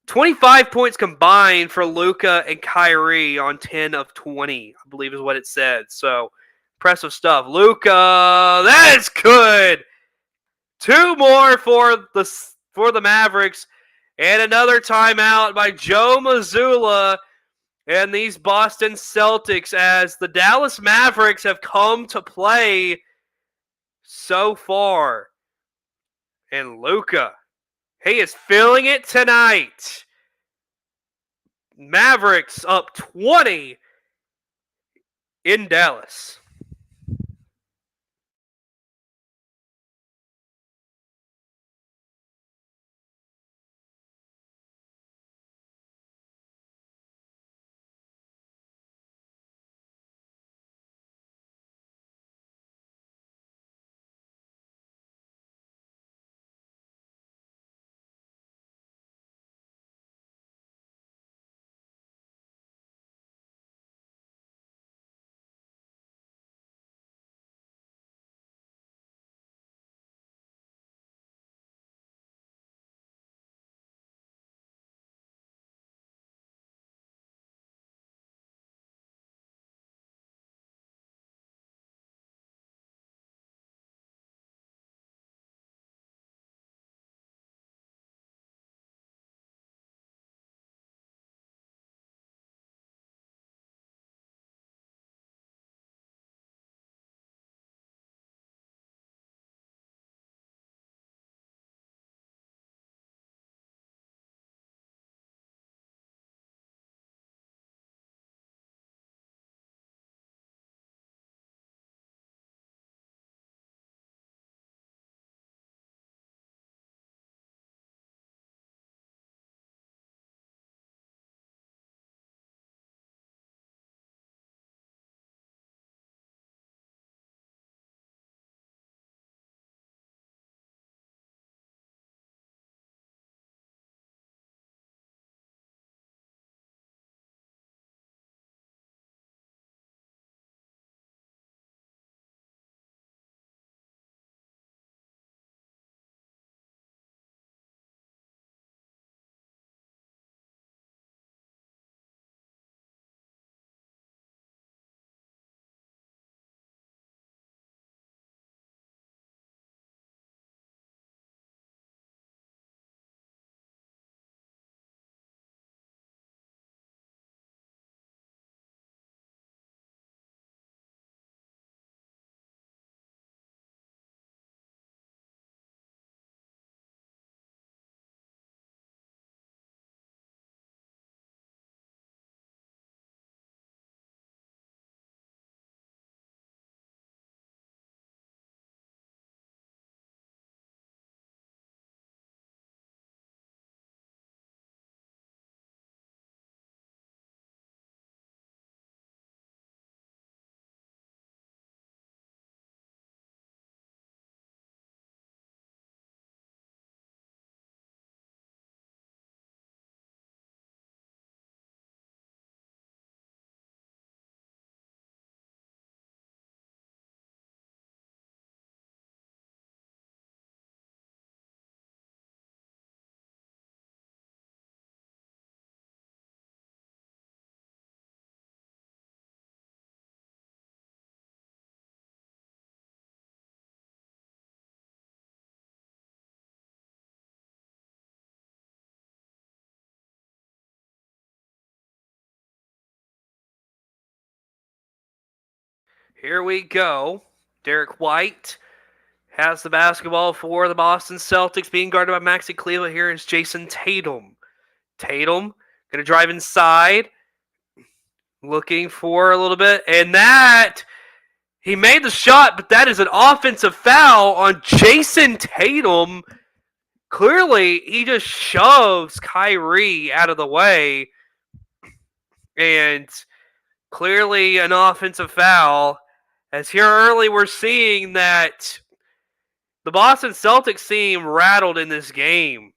25 points combined for Luka and Kyrie on 10 of 20, I believe is what it said. So, impressive stuff. Luka, that's good. 2 more for the Mavericks. And another timeout by Joe Mazzulla and these Boston Celtics as the Dallas Mavericks have come to play so far. And Luka, he is feeling it tonight. Mavericks up 20 in Dallas. Here we go. Derek White has the basketball for the Boston Celtics, being guarded by Maxi Kleber. Here is Jason Tatum. Tatum going to drive inside, looking for a little bit, and that he made the shot, but that is an offensive foul on Jason Tatum. Clearly, he just shoves Kyrie out of the way, and clearly an offensive foul. As here early, we're seeing that the Boston Celtics seem rattled in this game.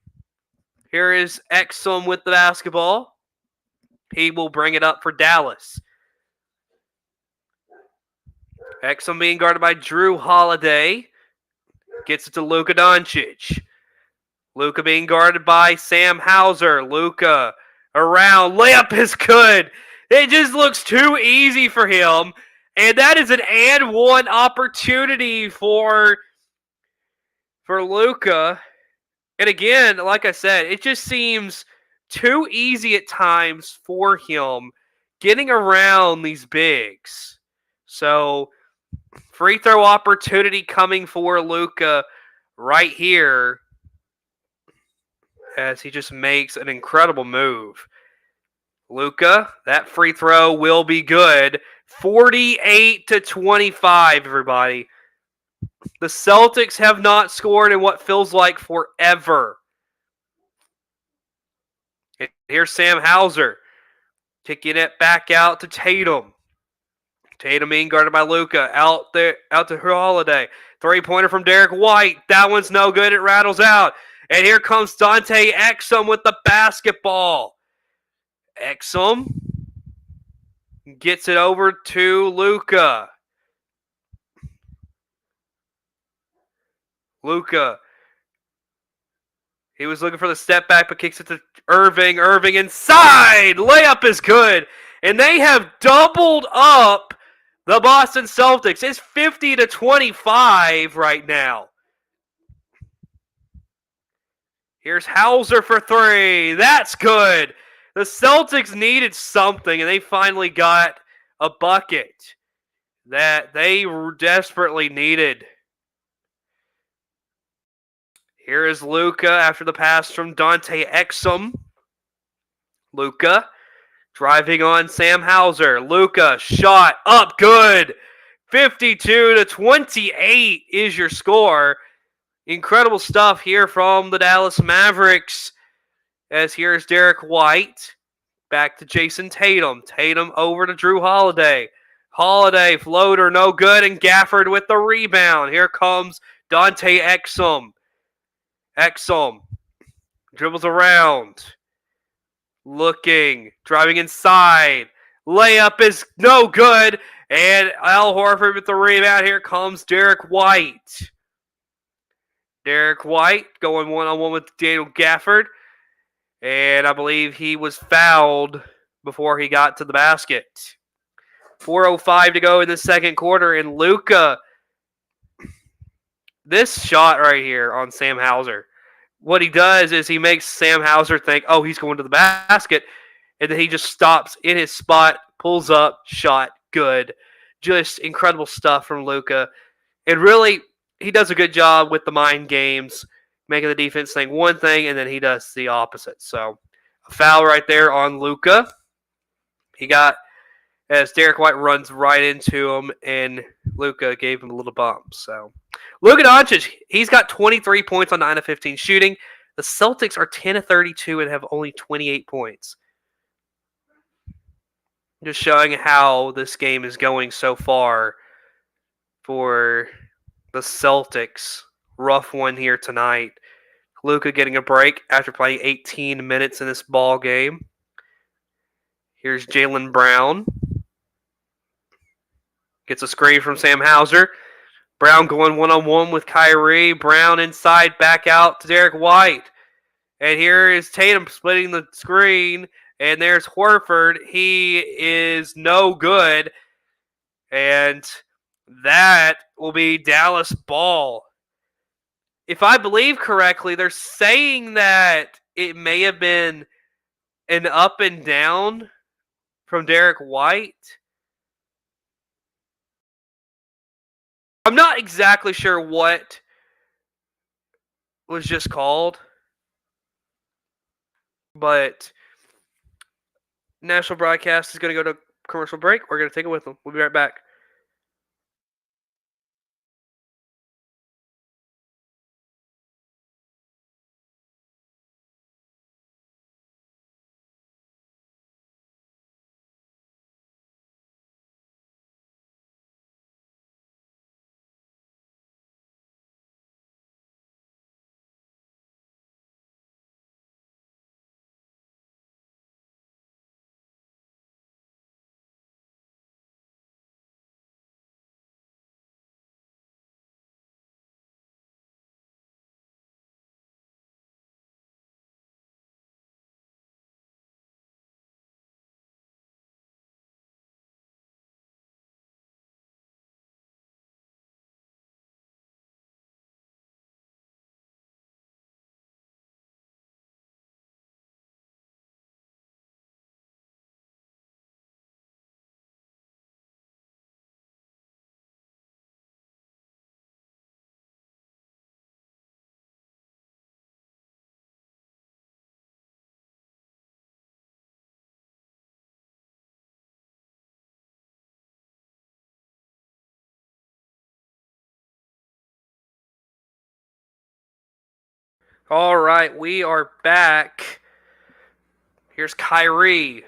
Here is Exum with the basketball. He will bring it up for Dallas. Exum being guarded by Drew Holiday. Gets it to Luka Doncic. Luka being guarded by Sam Hauser. Luka around. Layup is good. It just looks too easy for him. And that is an and one opportunity for Luka. And again, like I said, it just seems too easy at times for him getting around these bigs. So, free throw opportunity coming for Luka right here as he just makes an incredible move. Luka, that free throw will be good. 48-25, everybody. The Celtics have not scored in what feels like forever. And here's Sam Hauser kicking it back out to Tatum. Tatum being guarded by Luka. Out to Holiday. Three-pointer from Derek White. That one's no good. It rattles out. And here comes Dante Exum with the basketball. Exum gets it over to Luka. Luka. He was looking for the step back, but kicks it to Irving. Irving inside. Layup is good. And they have doubled up the Boston Celtics. It's 50-25 right now. Here's Hauser for three. That's good. The Celtics needed something, and they finally got a bucket that they desperately needed. Here is Luka after the pass from Dante Exum. Luka driving on Sam Hauser. Luka shot up good. 52-28 is your score. Incredible stuff here from the Dallas Mavericks. As here's Derek White. Back to Jason Tatum. Tatum over to Drew Holiday. Holiday floater no good, and Gafford with the rebound. Here comes Dante Exum. Exum dribbles around. Looking. Driving inside. Layup is no good. And Al Horford with the rebound. Here comes Derek White. Derek White going one-on-one with Daniel Gafford. And I believe he was fouled before he got to the basket. 4:05 to go in the second quarter. And Luka, this shot right here on Sam Hauser, what he does is he makes Sam Hauser think, oh, he's going to the basket. And then he just stops in his spot, pulls up, shot, good. Just incredible stuff from Luka. And really, he does a good job with the mind games, making the defense think one thing, and then he does the opposite. So, a foul right there on Luka. He got, as Derek White runs right into him, and Luka gave him a little bump. So, Luka Doncic, he's got 23 points on 9 of 15 shooting. The Celtics are 10 of 32 and have only 28 points. Just showing how this game is going so far for the Celtics. Rough one here tonight. Luka getting a break after playing 18 minutes in this ball game. Here's Jaylen Brown. Gets a screen from Sam Hauser. Brown going one-on-one with Kyrie. Brown inside, back out to Derek White. And here is Tatum splitting the screen. And there's Horford. He is no good. And that will be Dallas ball. If I believe correctly, they're saying that it may have been an up and down from Derek White. I'm not exactly sure what was just called, but national broadcast is going to go to commercial break. We're going to take it with them. We'll be right back. All right, we are back. Here's Kyrie.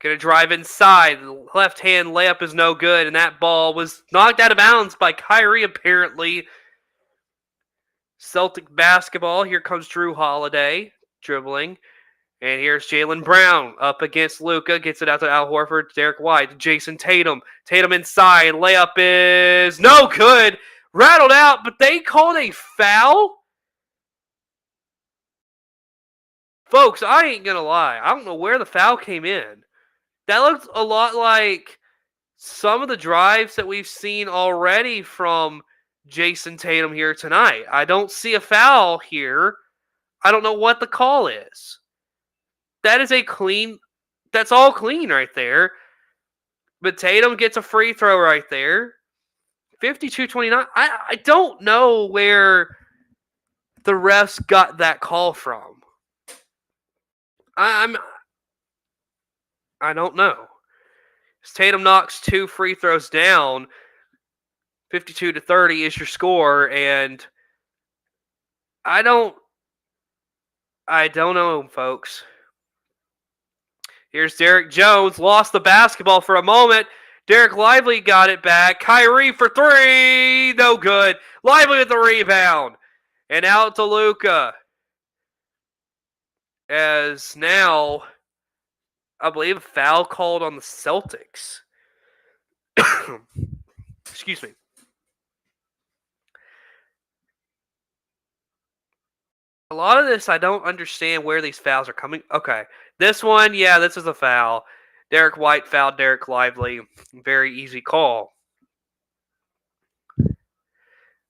Gonna drive inside. The left hand layup is no good, and that ball was knocked out of bounds by Kyrie, apparently. Celtic basketball. Here comes Drew Holiday dribbling. And here's Jaylen Brown up against Luka. Gets it out to Al Horford, Derek White, Jason Tatum. Tatum inside. Layup is no good. Rattled out, but they called a foul? Folks, I ain't going to lie. I don't know where the foul came in. That looked a lot like some of the drives that we've seen already from Jason Tatum here tonight. I don't see a foul here. I don't know what the call is. That is a clean, that's all clean right there. But Tatum gets a free throw right there. 52-29. I don't know where the refs got that call from. I don't know. Tatum knocks 2 free throws down. 52-30 is your score, and I don't know, folks. Here's Derek Jones, lost the basketball for a moment. Derek Lively got it back. Kyrie for 3, no good. Lively with the rebound. And out to Luka. As now, I believe a foul called on the Celtics. Excuse me. A lot of this, I don't understand where these fouls are coming. Okay. This one, yeah, this is a foul. Derek White fouled Derek Lively. Very easy call.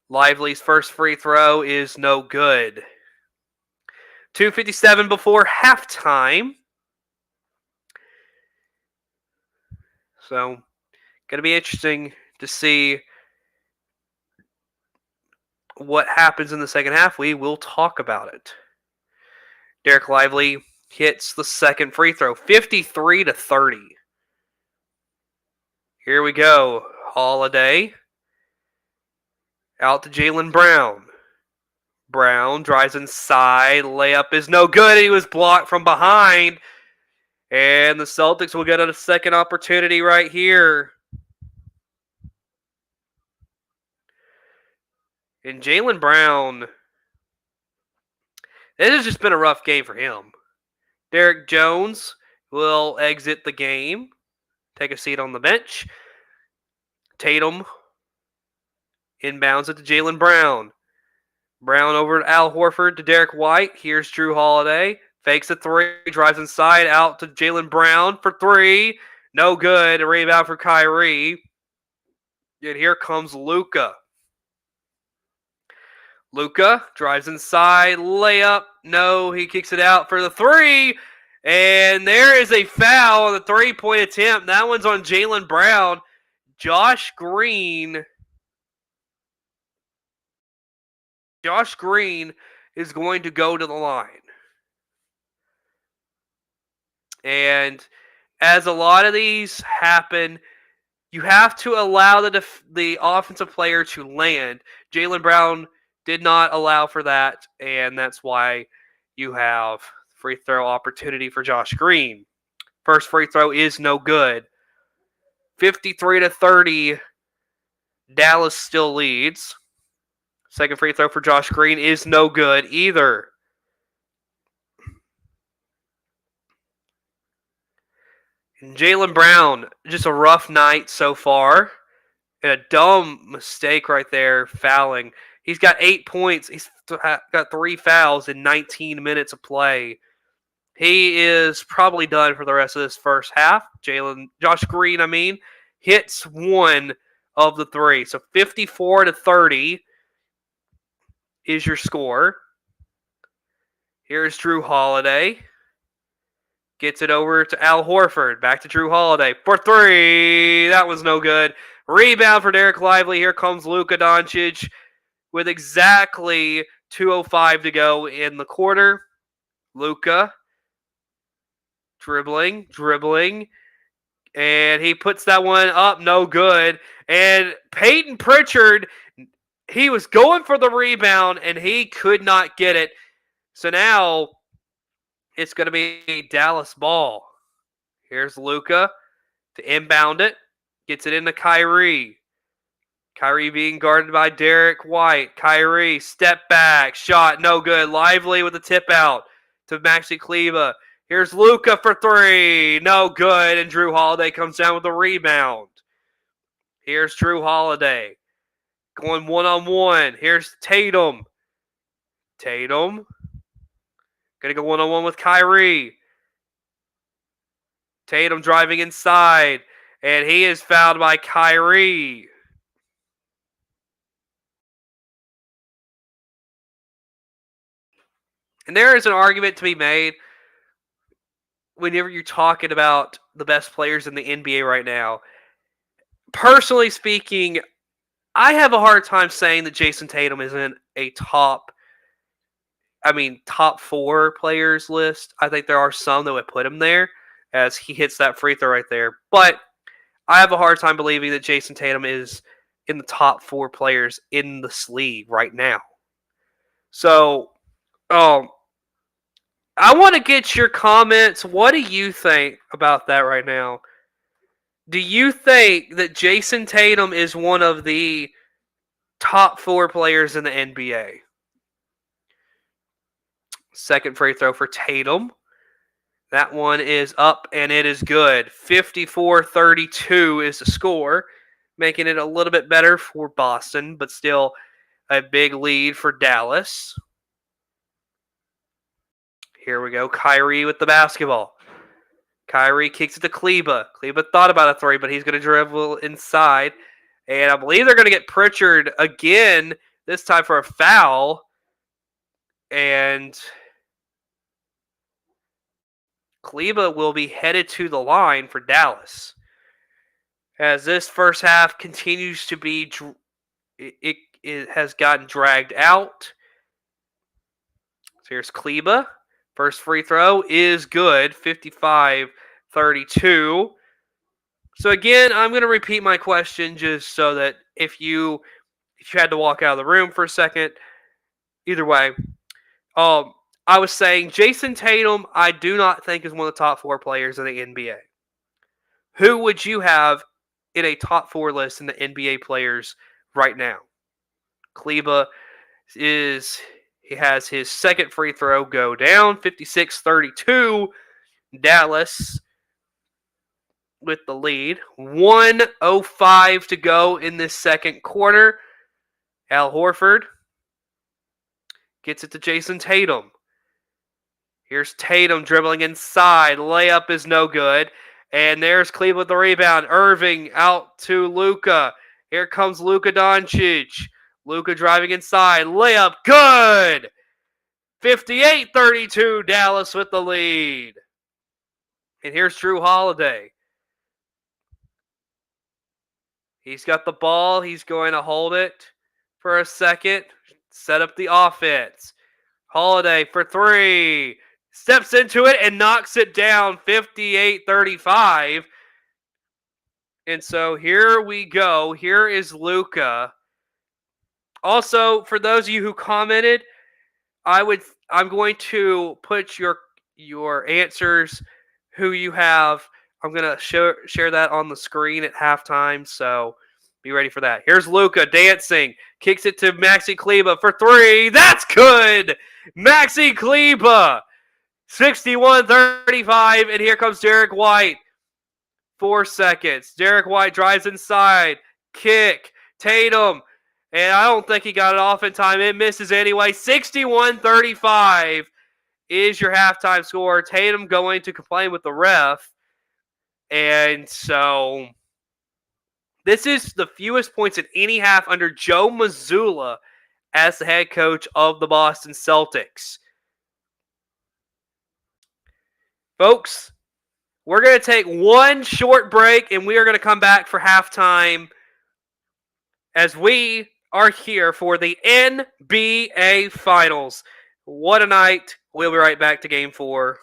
Lively's first free throw is no good. 2:57 before halftime. So, going to be interesting to see what happens in the second half. We will talk about it. Derek Lively hits the second free throw, 53-30. Here we go. Holiday. Out to Jaylen Brown. Brown drives inside. Layup is no good. He was blocked from behind. And the Celtics will get a second opportunity right here. And Jaylen Brown, it has just been a rough game for him. Derek Jones will exit the game. Take a seat on the bench. Tatum inbounds it to Jaylen Brown. Brown over to Al Horford to Derek White. Here's Drew Holiday. Fakes a 3. Drives inside out to Jaylen Brown for 3. No good. A rebound for Kyrie. And here comes Luka. Luka drives inside. Layup. No, he kicks it out for the 3. And there is a foul on the 3-point attempt. That one's on Jaylen Brown. Josh Green Josh Green is going to go to the line. And as a lot of these happen, you have to allow the offensive player to land. Jaylen Brown did not allow for that, and that's why you have free throw opportunity for Josh Green. First free throw is no good. 53-30, Dallas still leads. Second free throw for Josh Green is no good either. Jaylen Brown, just a rough night so far. And a dumb mistake right there, fouling. He's got 8 points. He's got 3 fouls in 19 minutes of play. He is probably done for the rest of this first half. Josh Green, hits one of the three. So 54-30 is your score. Here's Drew Holiday. Gets it over to Al Horford. Back to Drew Holiday for three. That was no good. Rebound for Derek Lively. Here comes Luka Doncic with exactly 2:05 to go in the quarter. Luka dribbling, and he puts that one up, no good. And Peyton Pritchard, he was going for the rebound, and he could not get it. So now it's going to be Dallas ball. Here's Luka to inbound it. Gets it into Kyrie. Kyrie being guarded by Derek White. Kyrie, step back, shot, no good. Lively with the tip out to Maxi Kleber. Here's Luka for three, no good. And Drew Holiday comes down with the rebound. Here's Drew Holiday going one-on-one. Here's Tatum. Tatum going to go one-on-one with Kyrie. Tatum driving inside, and he is fouled by Kyrie. And there is an argument to be made whenever you're talking about the best players in the NBA right now. Personally speaking, I have a hard time saying that Jason Tatum isn't a top 4 players list. I think there are some that would put him there as he hits that free throw right there. But I have a hard time believing that Jason Tatum is in the top 4 players in this league right now. So, I want to get your comments. What do you think about that right now? Do you think that Jason Tatum is one of the top 4 players in the NBA? Second free throw for Tatum. That one is up and it is good. 54-32 is the score, making it a little bit better for Boston, but still a big lead for Dallas. Here we go. Kyrie with the basketball. Kyrie kicks it to Kleber. Kleber thought about a three, but he's going to dribble inside. And I believe they're going to get Pritchard again, this time for a foul. And Kleber will be headed to the line for Dallas. As this first half continues to be, it has gotten dragged out. So here's Kleber. First free throw is good, 55-32. So again, I'm going to repeat my question just so that if you had to walk out of the room for a second, either way, I was saying Jason Tatum, I do not think is one of the top 4 players in the NBA. Who would you have in a top 4 list in the NBA players right now? Kleber he has his second free throw go down, 56-32. Dallas with the lead. 1:05 to go in this second quarter. Al Horford gets it to Jason Tatum. Here's Tatum dribbling inside. Layup is no good. And there's Cleveland with the rebound. Irving out to Luka. Here comes Luka Doncic. Luka driving inside. Layup good. 58-32. Dallas with the lead. And here's Drew Holiday. He's got the ball. He's going to hold it for a second. set up the offense. Holiday for three. Steps into it and knocks it down 58-35. And so here we go. Here is Luka. Also, for those of you who commented, I'm going to put your answers, who you have. I'm gonna share that on the screen at halftime. So be ready for that. Here's Luka dancing, kicks it to Maxi Kleba for three. That's good. Maxi Kleba, 61-35, and here comes Derek White. 4 seconds. Derek White drives inside, kick. Tatum. And I don't think he got it off in time. It misses anyway. 61-35 is your halftime score. Tatum going to complain with the ref. And so this is the fewest points in any half under Joe Mazzulla as the head coach of the Boston Celtics. Folks, we're going to take one short break and we are going to come back for halftime as we are here for the NBA Finals. What a night. We'll be right back to Game 4.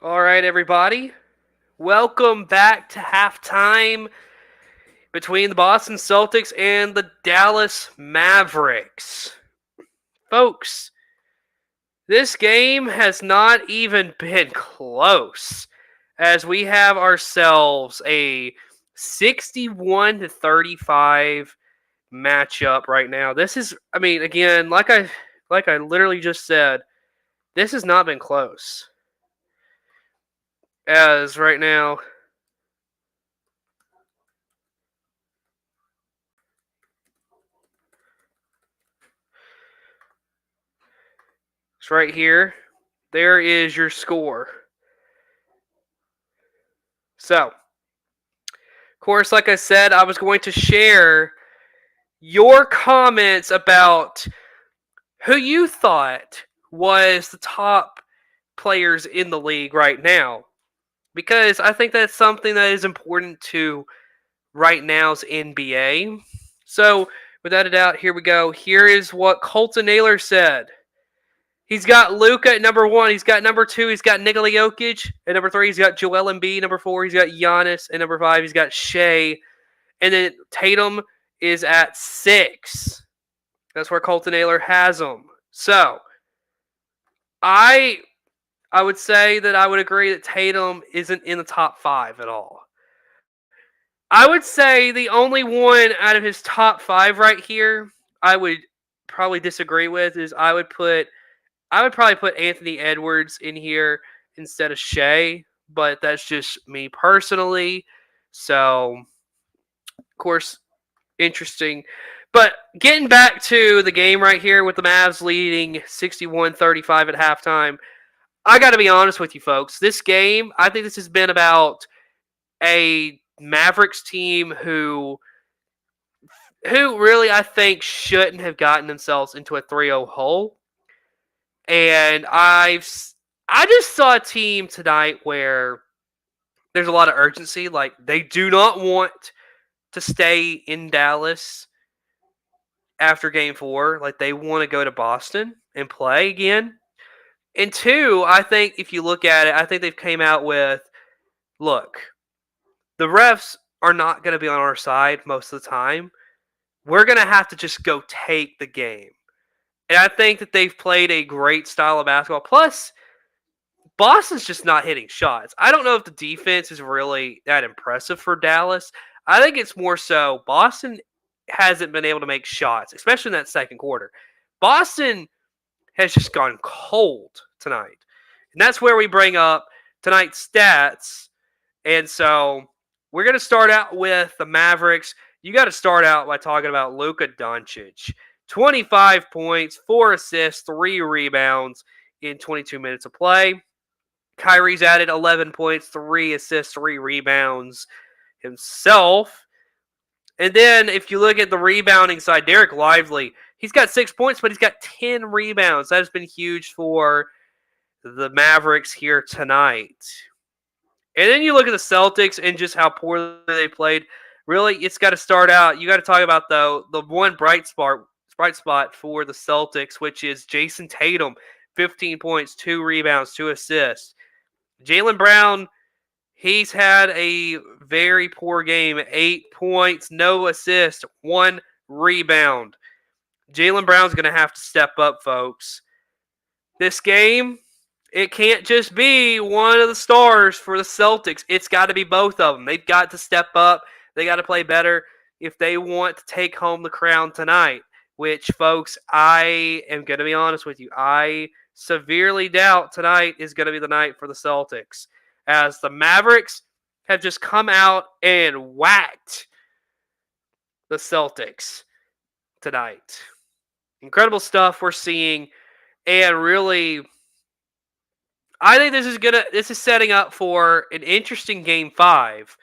All right, everybody. Welcome back to halftime between the Boston Celtics and the Dallas Mavericks. Folks, this game has not even been close as we have ourselves a 61-35 matchup right now. This is again, like I literally just said, this has not been close. As right now, it's right here. There is your score. So, of course, like I said, I was going to share your comments about who you thought was the top players in the league right now. Because I think that's something that is important to right now's NBA. So, without a doubt, here we go. Here is what Colton Naylor said. He's got Luka at number 1. He's got number 2. He's got Nikola Jokic. At number 3, he's got Joel Embiid. Number 4, he's got Giannis. At number 5, he's got Shea. And then Tatum is at 6. That's where Colton Naylor has him. So, I would say that I would agree that Tatum isn't in the top 5 at all. I would say the only one out of his top 5 right here I would probably disagree with is I would probably put Anthony Edwards in here instead of Shea, but that's just me personally. So, of course, interesting. But getting back to the game right here with the Mavs leading 61-35 at halftime, I got to be honest with you folks. This game, I think this has been about a Mavericks team who really I think shouldn't have gotten themselves into a 3-0 hole. And I just saw a team tonight where there's a lot of urgency. Like, they do not want to stay in Dallas after Game 4. Like, they want to go to Boston and play again. And 2, I think if you look at it, I think they've came out with, look, the refs are not going to be on our side most of the time. We're going to have to just go take the game. And I think that they've played a great style of basketball. Plus, Boston's just not hitting shots. I don't know if the defense is really that impressive for Dallas. I think it's more so Boston hasn't been able to make shots, especially in that second quarter. Boston has just gone cold tonight. And that's where we bring up tonight's stats. And so we're going to start out with the Mavericks. You got to start out by talking about Luka Doncic. 25 points, 4 assists, 3 rebounds in 22 minutes of play. Kyrie's added 11 points, 3 assists, 3 rebounds himself. And then if you look at the rebounding side, Derek Lively, he's got 6 points, but he's got 10 rebounds. That has been huge for the Mavericks here tonight. And then you look at the Celtics and just how poorly they played. Really, it's got to start out. You got to talk about, though, the one bright spot for the Celtics, which is Jason Tatum, 15 points, 2 rebounds, 2 assists. Jaylen Brown, he's had a very poor game, 8 points, no assists, 1 rebound. Jaylen Brown's going to have to step up, folks. This game, it can't just be one of the stars for the Celtics. It's got to be both of them. They've got to step up. They got to play better if they want to take home the crown tonight. Which, folks, I am going to be honest with you. I severely doubt tonight is going to be the night for the Celtics. As the Mavericks have just come out and whacked the Celtics tonight. Incredible stuff we're seeing. And really, I think this is setting up for an interesting Game 5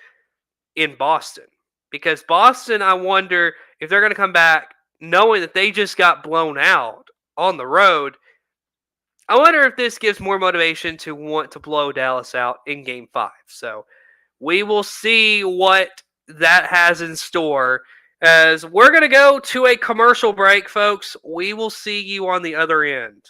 in Boston. Because Boston, I wonder if they're going to come back knowing that they just got blown out on the road. I wonder if this gives more motivation to want to blow Dallas out in Game 5. So we will see what that has in store. As we're going to go to a commercial break, folks. We will see you on the other end.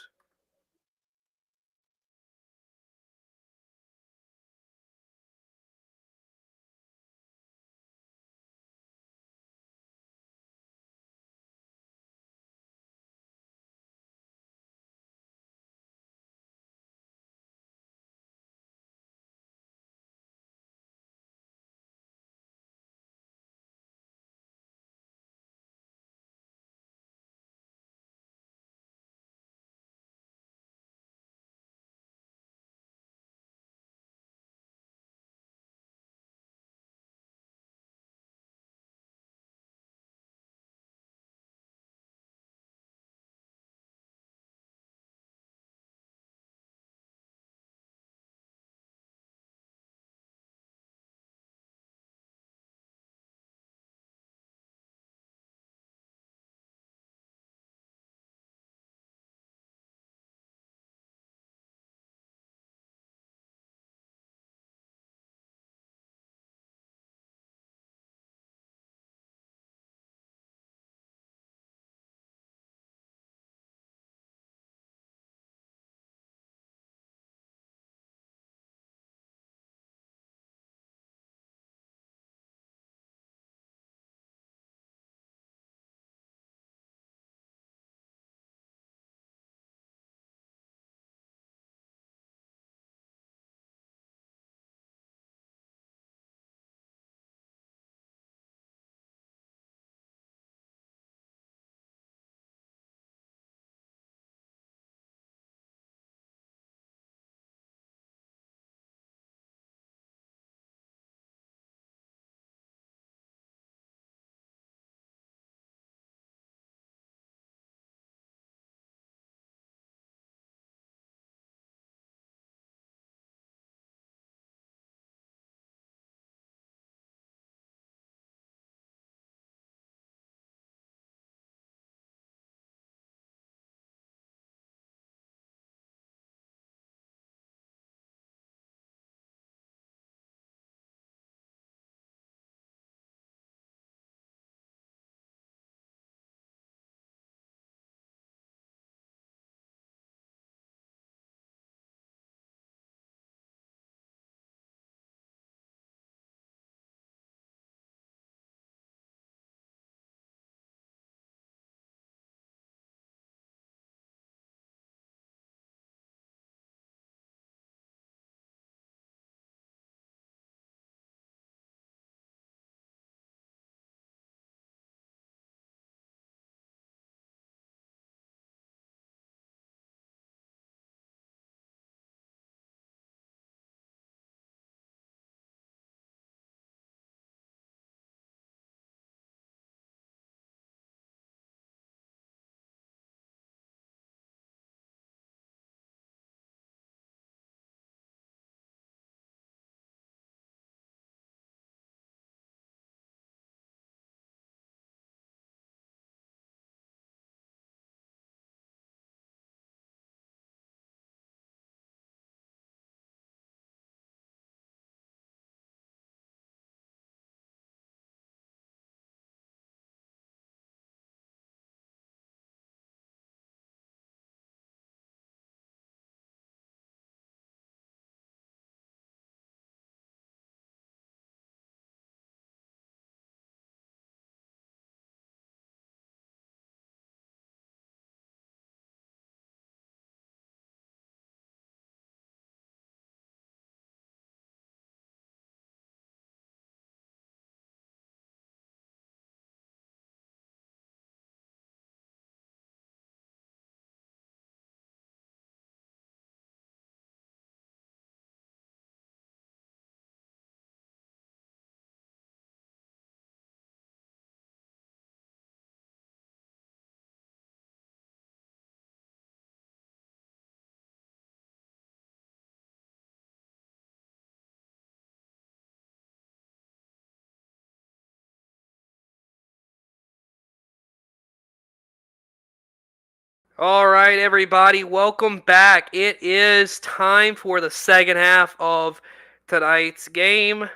All right, everybody, welcome back. It is time for the second half of tonight's game.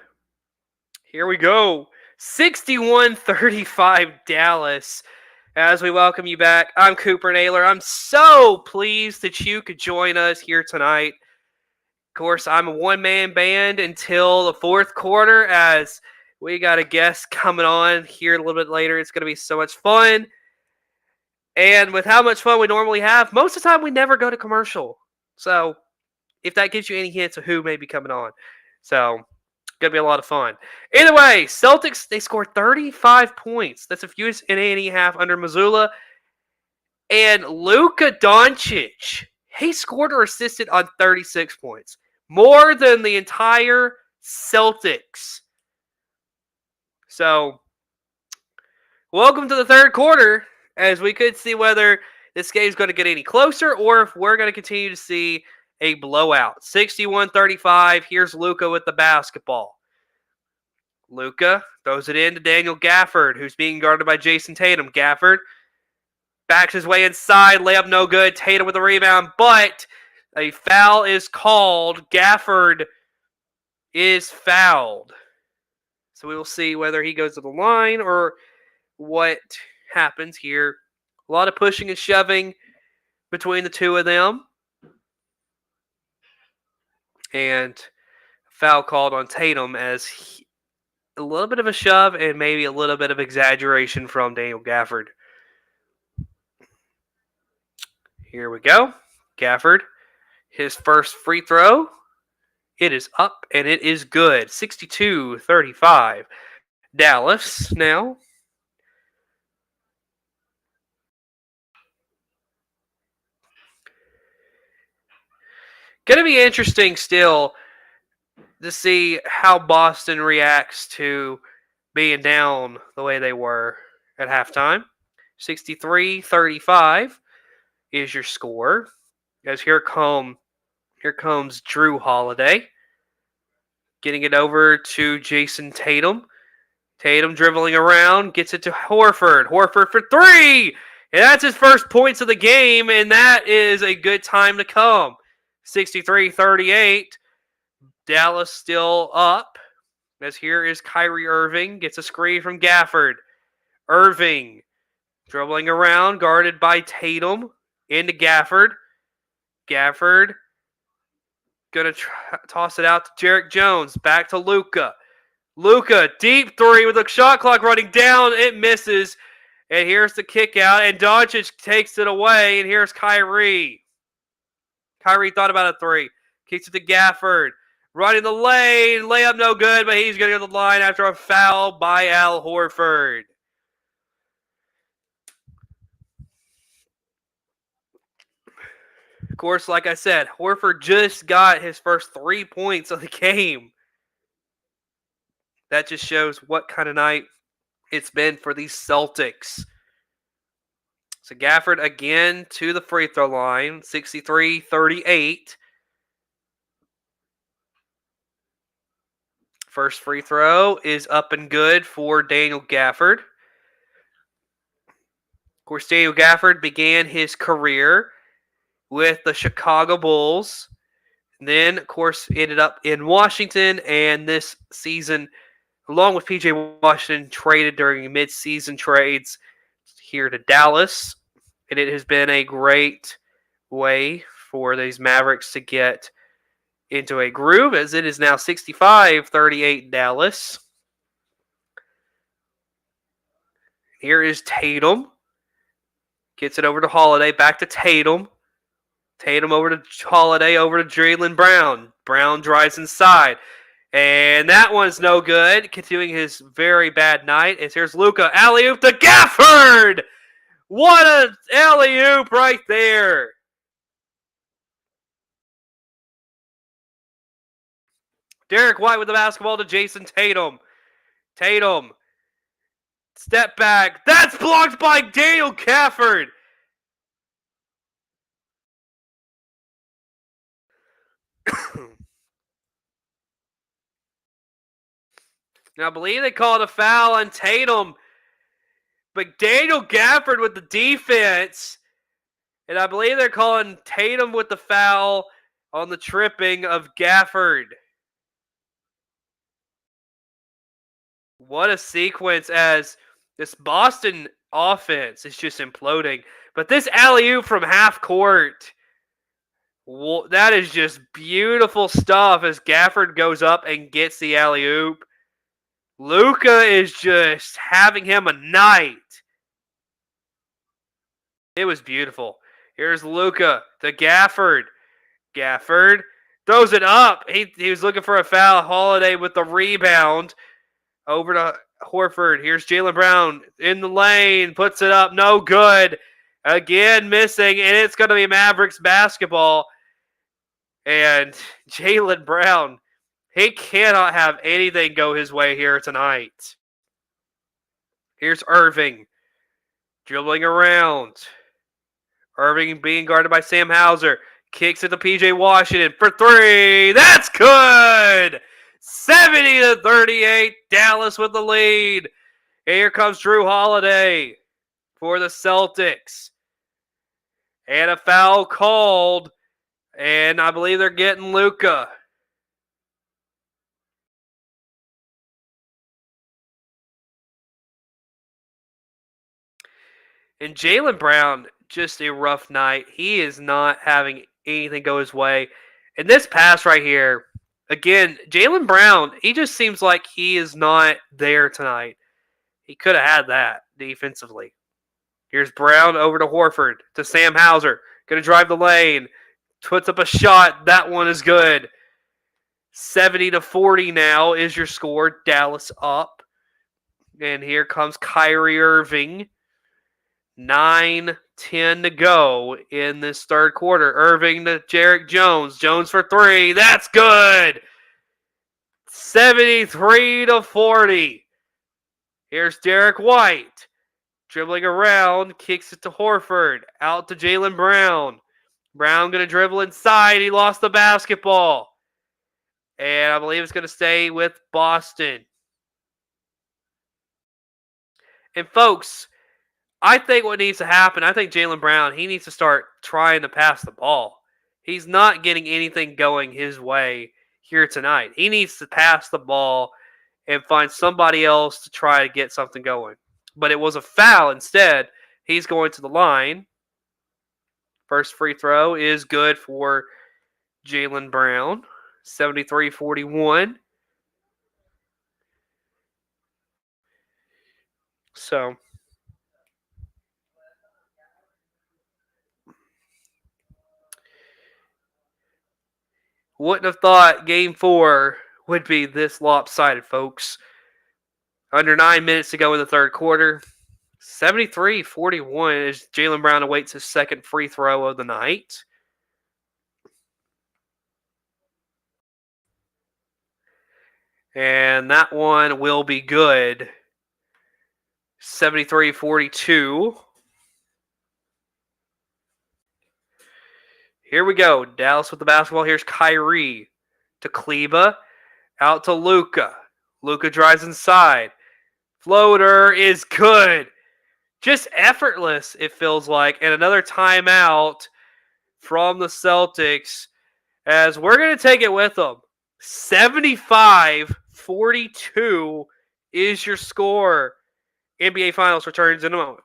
Here we go. 61-35 Dallas. As we welcome you back, I'm Cooper Naylor. I'm so pleased that you could join us here tonight. Of course, I'm a one-man band until the fourth quarter as we got a guest coming on here a little bit later. It's going to be so much fun. And with how much fun we normally have, most of the time we never go to commercial. So if that gives you any hints of who may be coming on. So gonna be a lot of fun. Either way, Celtics, they scored 35 points. That's a fewest in any half under Missoula. And Luka Doncic, he scored or assisted on 36 points. More than the entire Celtics. So welcome to the third quarter, as we could see whether this game's going to get any closer or if we're going to continue to see a blowout. 61-35. Here's Luka with the basketball. Luka throws it in to Daniel Gafford, who's being guarded by Jason Tatum. Gafford backs his way inside. Layup no good. Tatum with the rebound, but a foul is called. Gafford is fouled. So we will see whether he goes to the line or what happens here. A lot of pushing and shoving between the two of them. And foul called on Tatum as a little bit of a shove and maybe a little bit of exaggeration from Daniel Gafford. Here we go. Gafford, his first free throw. It is up and it is good. 62-35. Dallas now. Going to be interesting still to see how Boston reacts to being down the way they were at halftime. 63-35 is your score. As here comes Drew Holiday. Getting it over to Jason Tatum. Tatum dribbling around, gets it to Horford. Horford for three! And that's his first points of the game, and that is a good time to come. 63-38. Dallas still up. As here is Kyrie Irving. Gets a screen from Gafford. Irving dribbling around, guarded by Tatum. Into Gafford. Gafford going to toss it out to Jarek Jones. Back to Luka. Luka, deep three with the shot clock running down. It misses. And here's the kick out. And Doncic takes it away. And here's Kyrie. Kyrie thought about a three. Kicks it to Gafford. Running the lane. Layup no good, but he's going to go to the line after a foul by Al Horford. Of course, like I said, Horford just got his first 3 points of the game. That just shows what kind of night it's been for these Celtics. So Gafford again to the free throw line, 63-38. First free throw is up and good for Daniel Gafford. Of course, Daniel Gafford began his career with the Chicago Bulls. And then, of course, ended up in Washington, and this season, along with P.J. Washington, traded during mid-season trades here to Dallas. And it has been a great way for these Mavericks to get into a groove, as it is now 65-38 Dallas. Here is Tatum. Gets it over to Holiday. Back to Tatum. Tatum over to Holiday. Over to Jaylen Brown. Brown drives inside. And that one's no good. Continuing his very bad night. As here's Luka. Alley-oop to Gafford! What an alley-oop right there. Derek White with the basketball to Jason Tatum. Tatum. Step back. That's blocked by Daniel Gafford. Now, I believe they called a foul on Tatum. But Daniel Gafford with the defense. And I believe they're calling Tatum with the foul on the tripping of Gafford. What a sequence as this Boston offense is just imploding. But this alley-oop from half court, that is just beautiful stuff as Gafford goes up and gets the alley-oop. Luka is just having him a night. It was beautiful. Here's Luka to Gafford. Gafford throws it up. He was looking for a foul. Holiday with the rebound. Over to Horford. Here's Jaylen Brown in the lane. Puts it up. No good. Again missing. And it's going to be Mavericks basketball. And Jaylen Brown, he cannot have anything go his way here tonight. Here's Irving. Dribbling around. Irving being guarded by Sam Hauser. Kicks it to PJ Washington for three. That's good! 70-38. Dallas with the lead. Here comes Drew Holiday for the Celtics. And a foul called. And I believe they're getting Luka. And Jaylen Brown, just a rough night. He is not having anything go his way. And this pass right here, again, Jaylen Brown, he just seems like he is not there tonight. He could have had that defensively. Here's Brown over to Horford, to Sam Hauser. Going to drive the lane. Puts up a shot. That one is good. 70-40 now is your score. Dallas up. And here comes Kyrie Irving. 9:10 to go in this third quarter. Irving to Jarek Jones. Jones for three. That's good. 73-40. Here's Derek White. Dribbling around. Kicks it to Horford. Out to Jaylen Brown. Brown going to dribble inside. He lost the basketball. And I believe it's going to stay with Boston. And folks, I think what needs to happen, I think Jaylen Brown, he needs to start trying to pass the ball. He's not getting anything going his way here tonight. He needs to pass the ball and find somebody else to try to get something going. But it was a foul instead. He's going to the line. First free throw is good for Jaylen Brown. 73-41. So, wouldn't have thought game 4 would be this lopsided, folks. Under 9 minutes to go in the third quarter. 73-41 as Jaylen Brown awaits his second free throw of the night. And that one will be good. 73-42. Here we go. Dallas with the basketball. Here's Kyrie to Kleba. Out to Luka. Luka drives inside. Floater is good. Just effortless, it feels like. And another timeout from the Celtics as we're going to take it with them. 75-42 is your score. NBA Finals returns in a moment.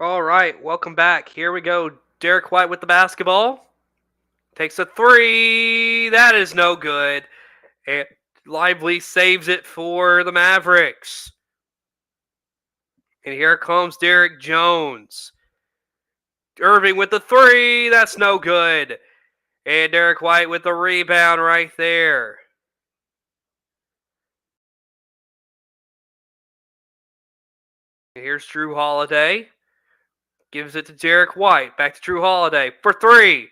All right, welcome back. Here we go. Derek White with the basketball. Takes a three. That is no good. And Lively saves it for the Mavericks. And here comes Derek Jones. Irving with the three. That's no good. And Derek White with the rebound right there. And here's Drew Holiday. Gives it to Derek White. Back to Drew Holiday for three.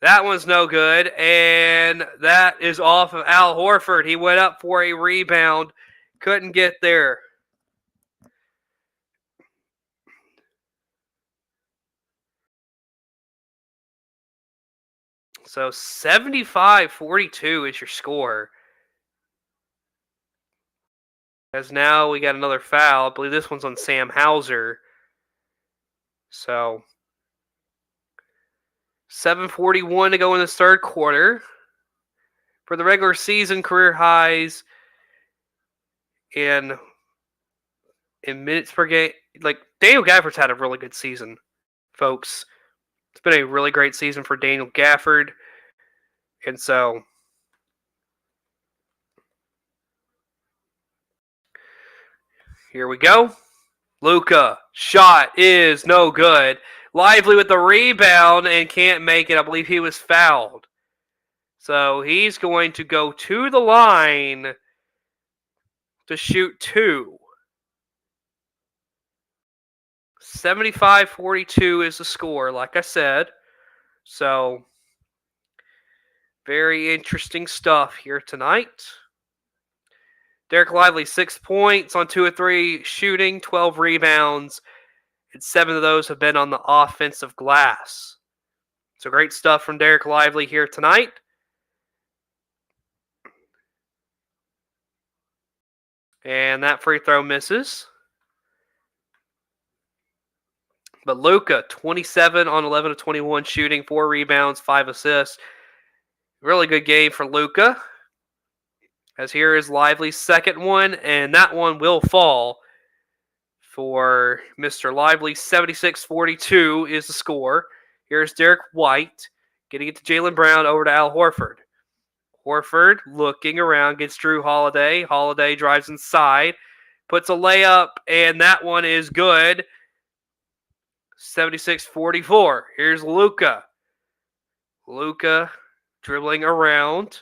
That one's no good. And that is off of Al Horford. He went up for a rebound. Couldn't get there. So 75-42 is your score. As now we got another foul. I believe this one's on Sam Hauser. So 7:41 to go in the third quarter. For the regular season, career highs in minutes per game. Like, Daniel Gafford's had a really good season, folks. It's been a really great season for Daniel Gafford. And so here we go. Luka, shot is no good. Lively with the rebound and can't make it. I believe he was fouled. So he's going to go to the line to shoot two. 75-42 is the score, like I said. So very interesting stuff here tonight. Derek Lively, 6 points on 2 of 3 shooting, 12 rebounds, and 7 of those have been on the offensive glass. So great stuff from Derek Lively here tonight. And that free throw misses. But Luka, 27 on 11 of 21 shooting, 4 rebounds, 5 assists. Really good game for Luka. As here is Lively's second one, and that one will fall for Mr. Lively. 76-42 is the score. Here's Derek White getting it to Jaylen Brown, over to Al Horford. Horford looking around, gets Drew Holiday. Holiday drives inside, puts a layup, and that one is good. 76-44. Here's Luka. Luka dribbling around.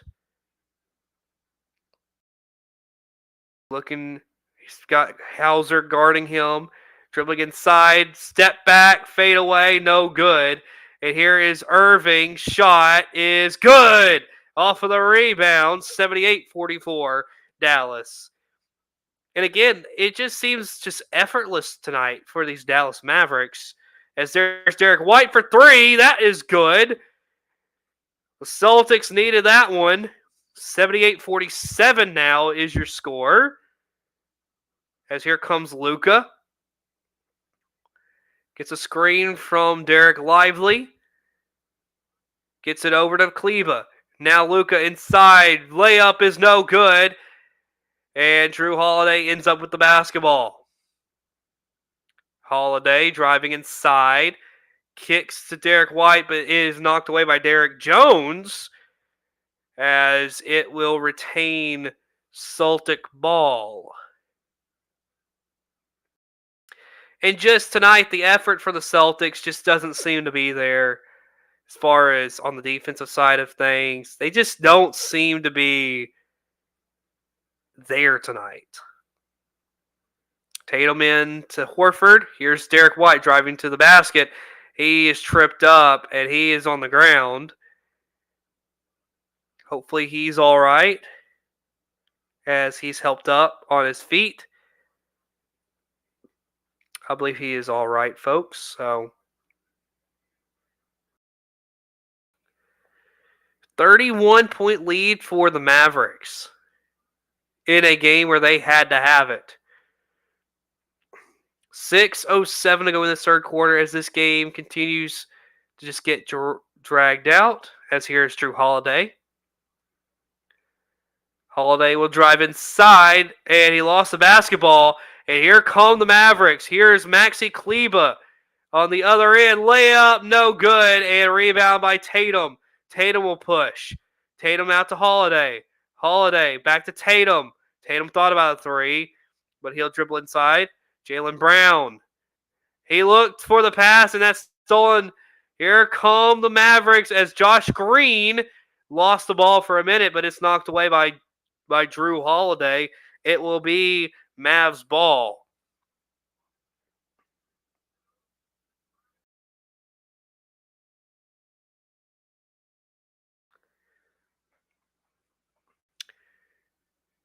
Looking, he's got Hauser guarding him. Dribbling inside, step back, fade away, no good. And here is Irving. Shot is good. Off of the rebound, 78-44, Dallas. And again, it just seems just effortless tonight for these Dallas Mavericks. As there's Derek White for three. That is good. The Celtics needed that one. 78-47 now is your score. As here comes Luka. Gets a screen from Derek Lively. Gets it over to Kleba. Now Luka inside. Layup is no good. And Drew Holiday ends up with the basketball. Holiday driving inside. Kicks to Derek White, but it is knocked away by Derek Jones, as it will retain Celtic ball. And just tonight, the effort for the Celtics just doesn't seem to be there as far as on the defensive side of things. They just don't seem to be there tonight. Tatum in to Horford. Here's Derek White driving to the basket. He is tripped up, and he is on the ground. Hopefully he's all right, as he's helped up on his feet. I believe he is all right, folks. So 31-point lead for the Mavericks in a game where they had to have it. 6:07 to go in the third quarter as this game continues to just get dragged out. As here's Drew Holiday. Holiday will drive inside, and he lost the basketball. And here come the Mavericks. Here's Maxi Kleba. On the other end, layup, no good, and rebound by Tatum. Tatum will push. Tatum out to Holiday. Holiday back to Tatum. Tatum thought about a three, but he'll dribble inside. Jaylen Brown. He looked for the pass, and that's stolen. Here come the Mavericks as Josh Green lost the ball for a minute, but it's knocked away by Drew Holiday. It will be Mavs ball.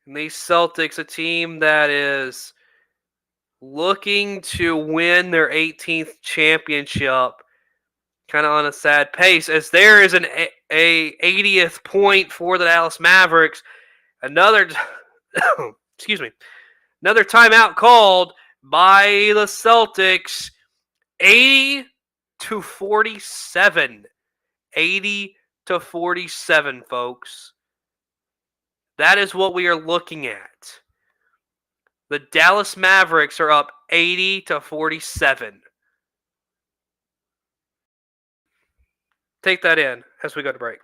And these Celtics, a team that is looking to win their 18th championship, kind of on a sad pace, as there is a 80th point for the Dallas Mavericks. Another, excuse me, another timeout called by the Celtics. 80 to 47. 80 to 47, folks. That is what we are looking at. The Dallas Mavericks are up 80 to 47. Take that in as we go to break.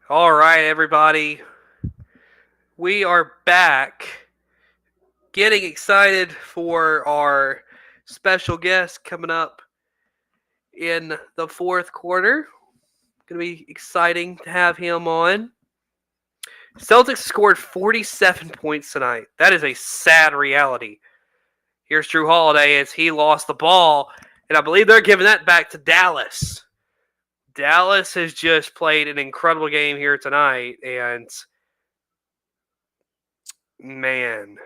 All right, everybody. We are back. Getting excited for our special guest coming up in the fourth quarter. Going to be exciting to have him on. Celtics scored 47 points tonight. That is a sad reality. Here's Drew Holiday as he lost the ball, and I believe they're giving that back to Dallas. Dallas has just played an incredible game here tonight, and man,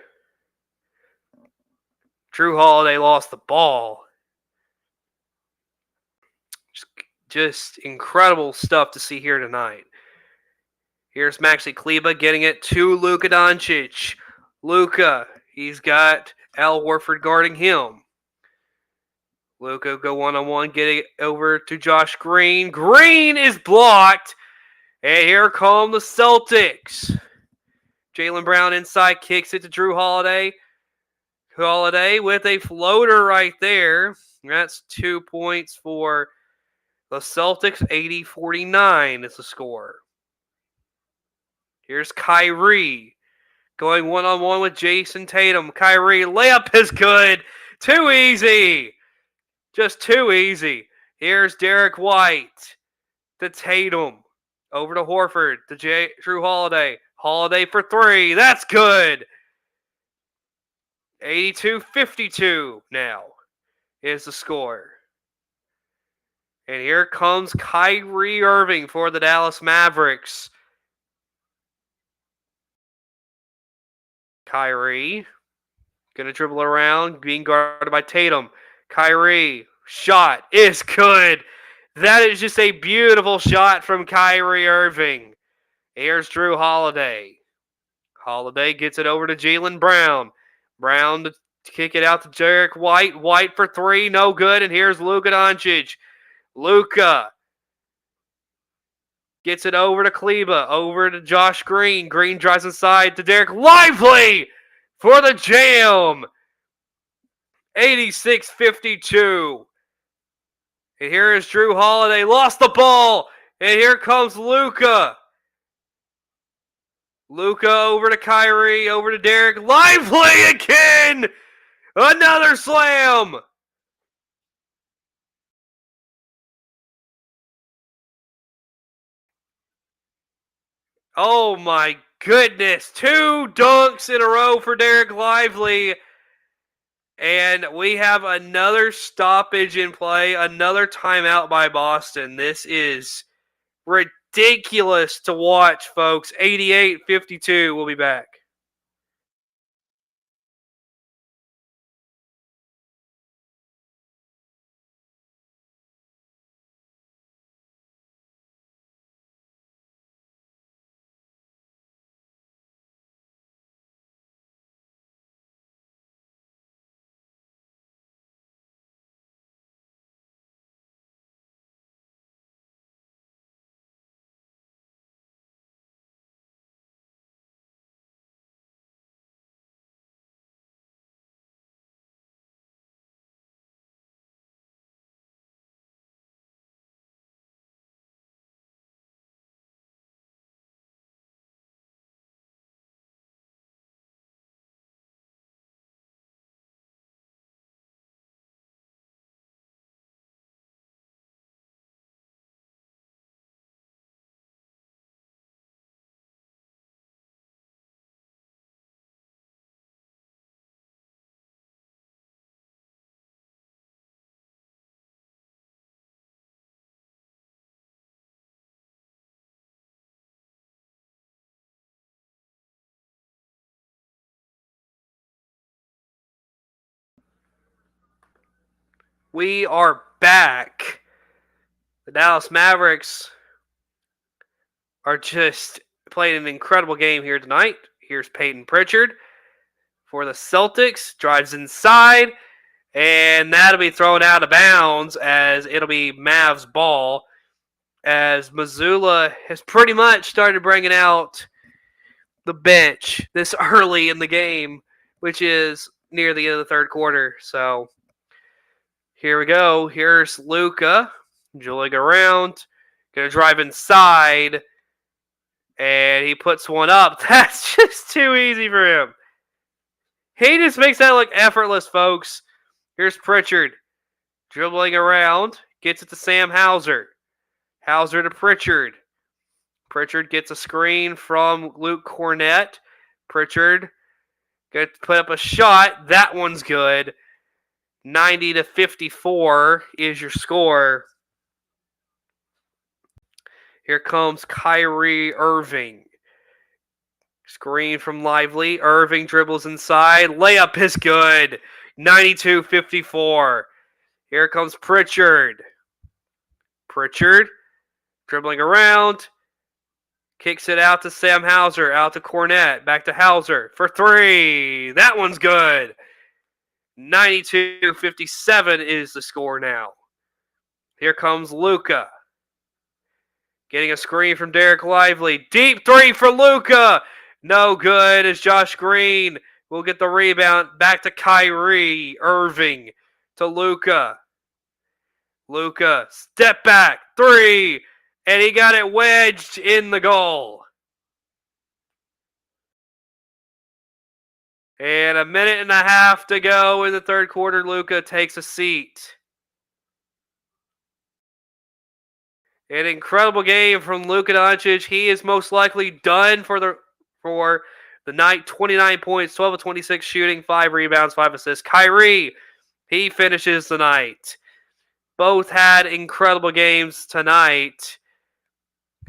Drew Holiday lost the ball. Just incredible stuff to see here tonight. Here's Maxi Kleba getting it to Luka Doncic. Luka, he's got Al Horford guarding him. Luka go one-on-one, getting it over to Josh Green. Green is blocked. And here come the Celtics. Jaylen Brown inside, kicks it to Drew Holiday. Holiday with a floater right there. That's 2 points for the Celtics. 80-49 is the score. Here's Kyrie going one-on-one with Jason Tatum. Kyrie, layup is good. Too easy. Just too easy. Here's Derek White to Tatum. Over to Horford to Drew Holiday. Holiday for three. That's good. 82-52 now is the score. And here comes Kyrie Irving for the Dallas Mavericks. Kyrie going to dribble around, being guarded by Tatum. Kyrie, shot is good. That is just a beautiful shot from Kyrie Irving. Here's Drew Holiday. Holiday gets it over to Jaylen Brown. Brown to kick it out to Derek White. White for three, no good. And here's Luka Doncic. Luka gets it over to Kleba, over to Josh Green. Green drives inside to Derek Lively for the jam. 86-52. And here is Drew Holiday. Lost the ball. And here comes Luka. Luka over to Kyrie, over to Derek Lively again. Another slam. Oh my goodness. 2 dunks in a row for Derek Lively. And we have another stoppage in play, another timeout by Boston. This is ridiculous to watch, folks. 88-52. We'll be back. We are back. The Dallas Mavericks are just playing an incredible game here tonight. Here's Peyton Pritchard for the Celtics. Drives inside, and that'll be thrown out of bounds as it'll be Mavs ball, as Missoula has pretty much started bringing out the bench this early in the game, which is near the end of the third quarter. So here we go. Here's Luka drilling around, gonna drive inside, and he puts one up. That's just too easy for him. He just makes that look effortless, folks. Here's Pritchard dribbling around, gets it to Sam Hauser. Hauser to Pritchard. Pritchard gets a screen from Luke Cornett. Pritchard gets put up a shot. That one's good. 90-54 is your score. Here comes Kyrie Irving. Screen from Lively. Irving dribbles inside. Layup is good. 92-54. Here comes Pritchard. Pritchard dribbling around. Kicks it out to Sam Hauser. Out to Cornette. Back to Hauser for three. That one's good. 92-57 is the score now. Here comes Luka. Getting a screen from Derek Lively. Deep three for Luka. No good as Josh Green will get the rebound. Back to Kyrie Irving to Luka. Luka, step back, three. And he got it wedged in the goal. And a minute and a half to go in the third quarter. Luka takes a seat. An incredible game from Luka Doncic. He is most likely done for the night. 29 points, 12 of 26 shooting, 5 rebounds, 5 assists. Kyrie, he finishes the night. Both had incredible games tonight,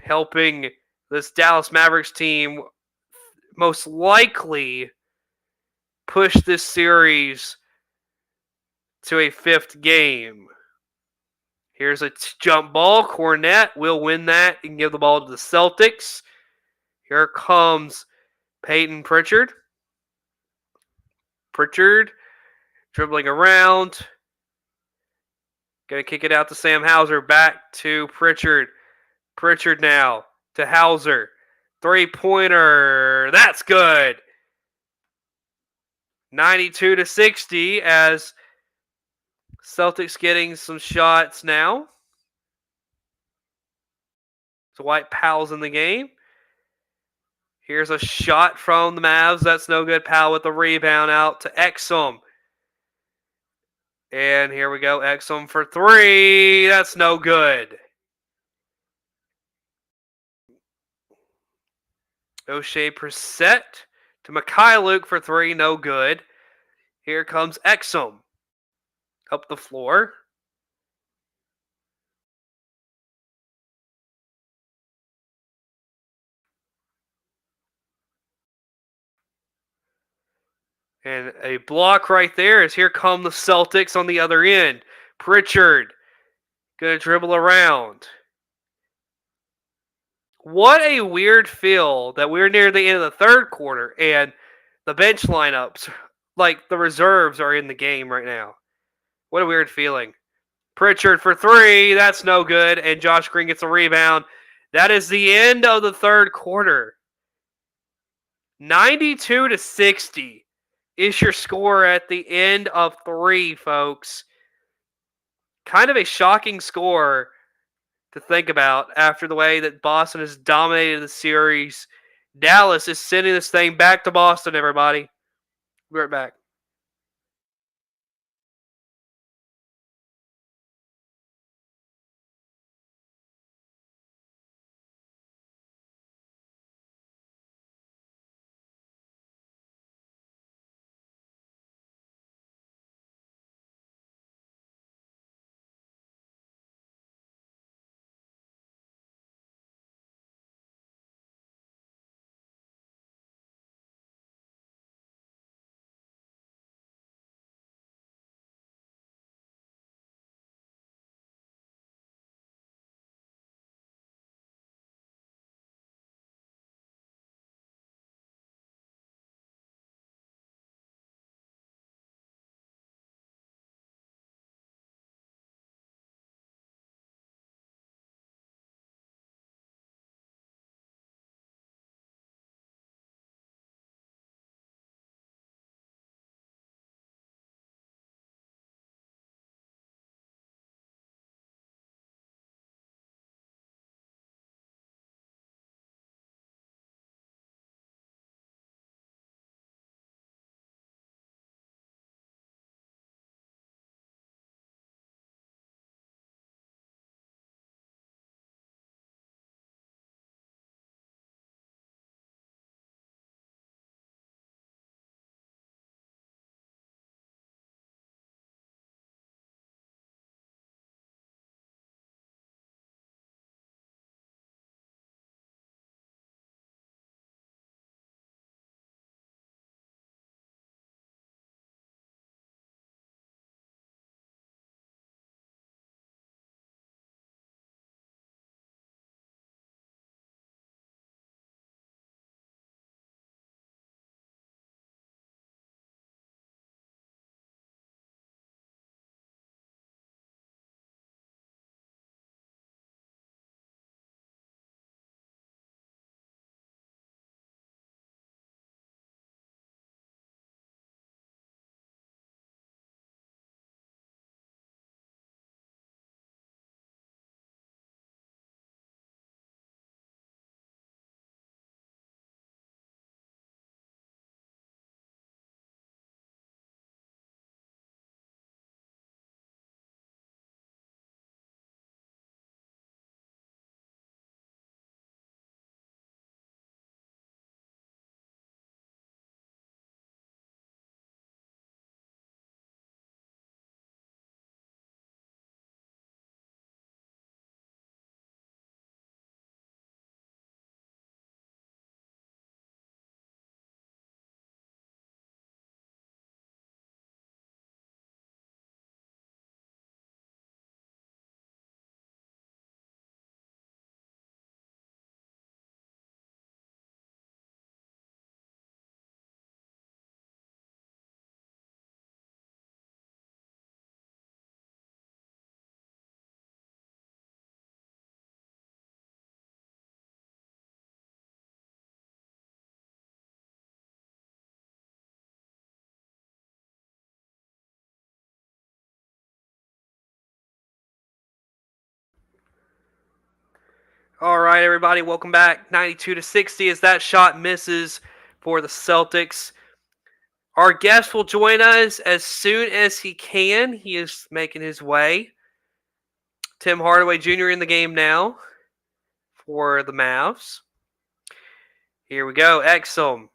helping this Dallas Mavericks team most likely push this series to a 5th game. Here's a jump ball. Cornette will win that and give the ball to the Celtics. Here comes Peyton Pritchard. Pritchard dribbling around. Going to kick it out to Sam Hauser. Back to Pritchard. Pritchard now to Hauser. Three-pointer. That's good. 92-60 as Celtics getting some shots now. Dwight Powell's in the game. Here's a shot from the Mavs. That's no good. Powell with the rebound out to Exum. And here we go. Exum for three. That's no good. O'Shea Brissett to Mikhailuk for three. No good. Here comes Exum. Up the floor. And a block right there as here come the Celtics on the other end. Pritchard going to dribble around. What a weird feel that we're near the end of the third quarter and the bench lineups, like the reserves, are in the game right now. What a weird feeling. Pritchard for three. That's no good. And Josh Green gets a rebound. That is the end of the third quarter. 92-60 is your score at the end of three, folks. Kind of a shocking score to think about after the way that Boston has dominated the series. Dallas is sending this thing back to Boston, everybody. Be right back. All right, everybody, welcome back. 92-60 as that shot misses for the Celtics. Our guest will join us as soon as he can. He is making his way. Tim Hardaway Jr. in the game now for the Mavs. Here we go. Exum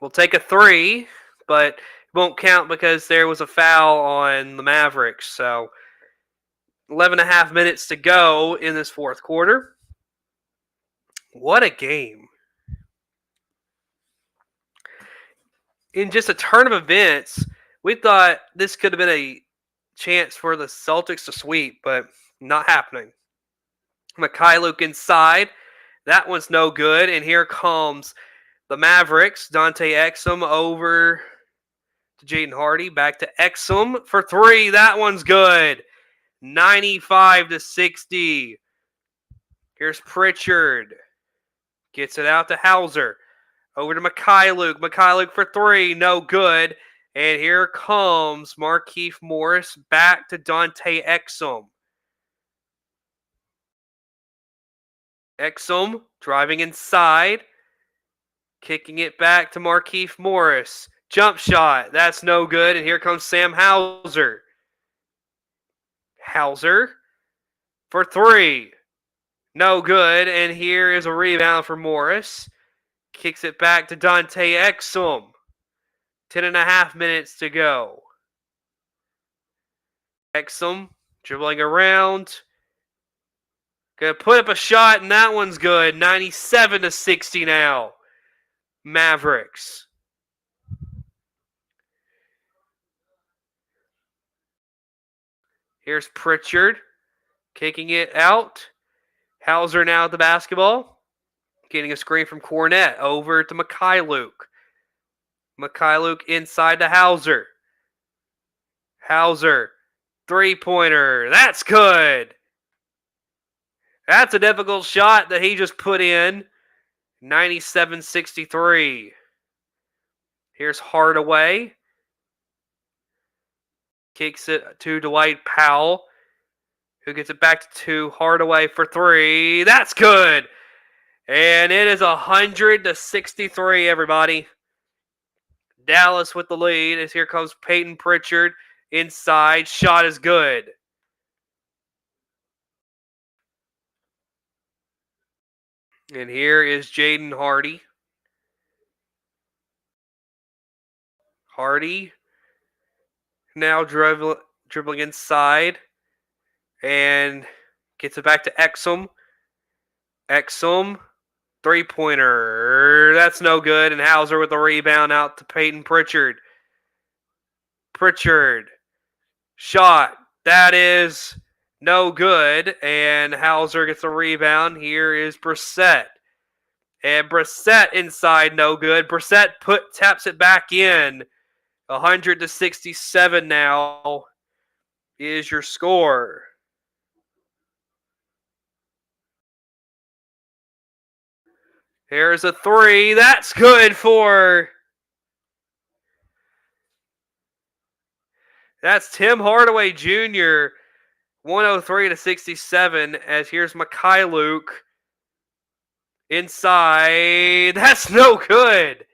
will take a three, but won't count because there was a foul on the Mavericks. So 11 and a half minutes to go in this fourth quarter. What a game. In just a turn of events, we thought this could have been a chance for the Celtics to sweep, but not happening. Luke inside. That one's no good. And here comes the Mavericks. Dante Exum over to Jaden Hardy. Back to Exum for three. That one's good. 95-60. Here's Pritchard. Gets it out to Hauser. Over to Luke for three. No good. And here comes Markieff Morris back to Dante Exum. Exum driving inside. Kicking it back to Markieff Morris. Jump shot. That's no good. And here comes Sam Hauser. Hauser for three. No good. And here is a rebound for Morris. Kicks it back to Dante Exum. 10 and a half minutes to go. Exum dribbling around. Gonna put up a shot, and that one's good. 97-60 now. Mavericks. Here's Pritchard kicking it out. Hauser now at the basketball. Getting a screen from Cornette over to Luke. Luke inside to Hauser. Hauser, three-pointer. That's good. That's a difficult shot that he just put in. 97-63. Here's Hardaway. Kicks it to Dwight Powell, who gets it back to Hardaway for three. That's good. And it is 100-63, everybody. Dallas with the lead as here comes Peyton Pritchard inside. Shot is good. And here is Jaden Hardy. Hardy now dribbling inside and gets it back to Exum. Exum, three-pointer. That's no good. And Hauser with the rebound out to Peyton Pritchard. Pritchard, shot. That is no good. And Hauser gets a rebound. Here is Brissett. And Brissett inside, no good. Brissett taps it back in. 100-67 now is your score. Here's a three. That's good for... That's Tim Hardaway Jr. 103-67 as here's Luke inside. That's no good.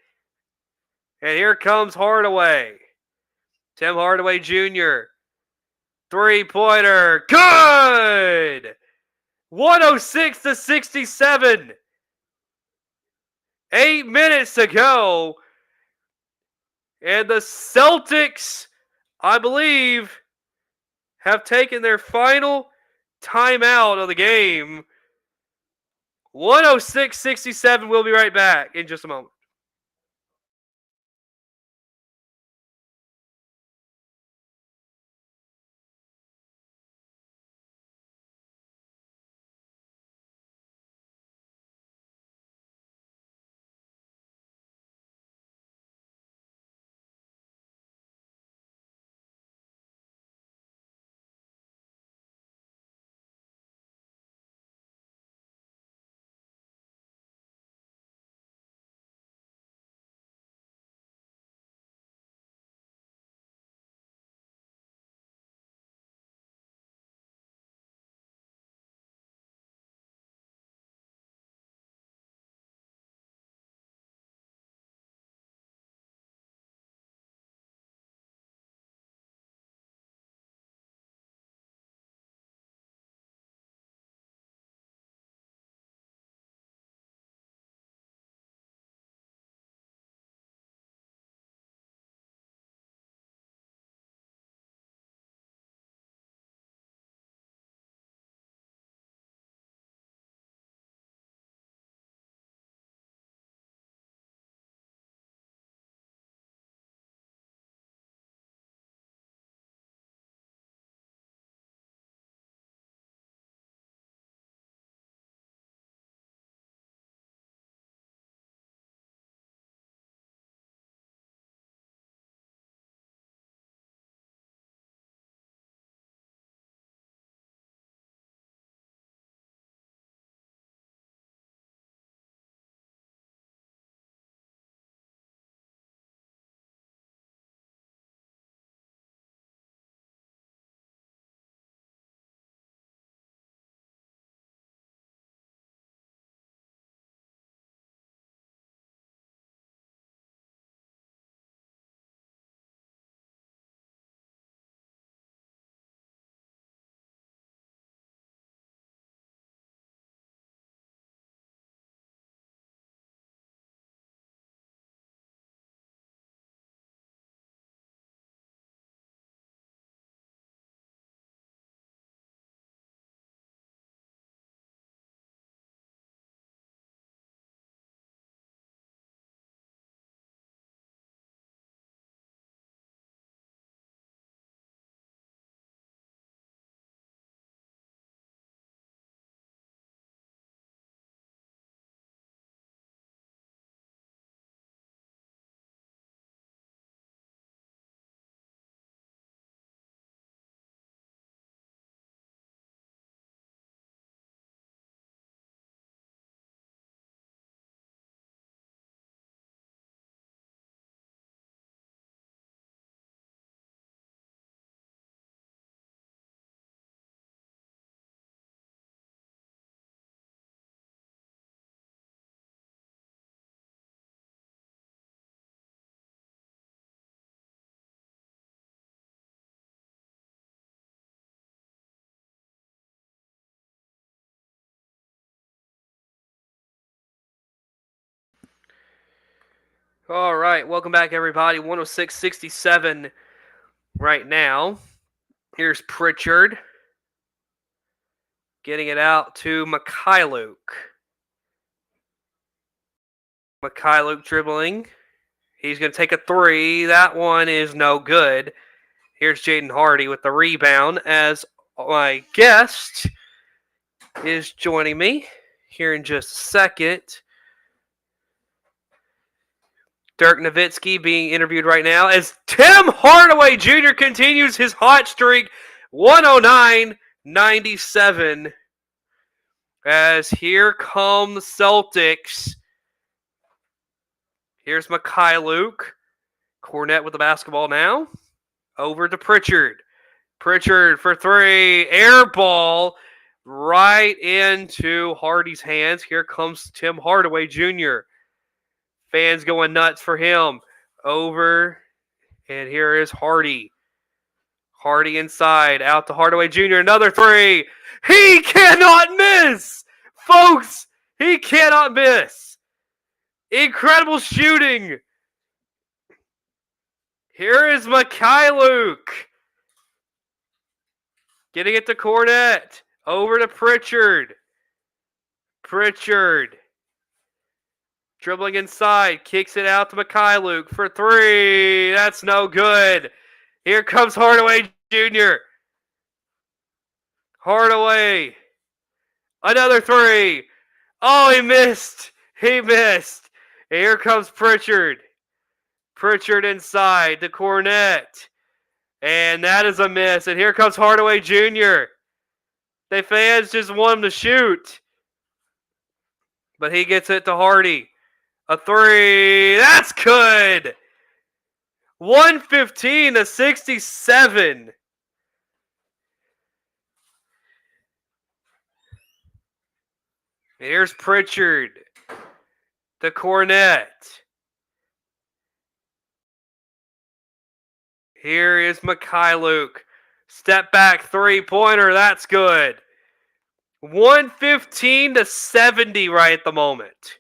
And here comes Hardaway. Tim Hardaway Jr. Three-pointer. Good! 106-67. 8 minutes to go. And the Celtics, I believe, have taken their final timeout of the game. 106-67. We'll be right back in just a moment. All right, welcome back, everybody. 106.67 right now. Here's Pritchard getting it out to Mikhailuk. Mikhailuk dribbling. He's going to take a three. That one is no good. Here's Jaden Hardy with the rebound as my guest is joining me here in just a second. Dirk Nowitzki being interviewed right now as Tim Hardaway Jr. continues his hot streak, 109-97. As here come the Celtics. Here's Mikhailuk. Cornette with the basketball now. Over to Pritchard. Pritchard for three. Air ball right into Hardy's hands. Here comes Tim Hardaway Jr. Fans going nuts for him. Over, and here is Hardy. Hardy inside, out to Hardaway Jr. Another three. He cannot miss! Folks, he cannot miss. Incredible shooting. Here is Mikhailuk. Getting it to Cornette. Over to Pritchard. Pritchard. Dribbling inside, kicks it out to Mikhailuk for three. That's no good. Here comes Hardaway Jr. Hardaway. Another three. Oh, he missed. He missed. And here comes Pritchard. Pritchard inside to Cornette. And that is a miss. And here comes Hardaway Jr. The fans just want him to shoot. But he gets it to Hardy. A three. That's good. 115-67. Here's Pritchard. The Cornette. Here is Mikhailuk. Step back three-pointer. That's good. 115-70 right at the moment.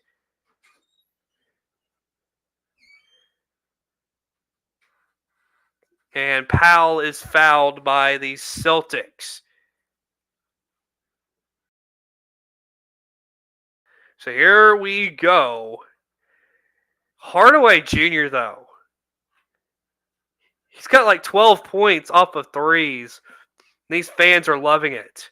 And Powell is fouled by the Celtics. So here we go. Hardaway Jr., though. He's got like 12 points off of threes. These fans are loving it.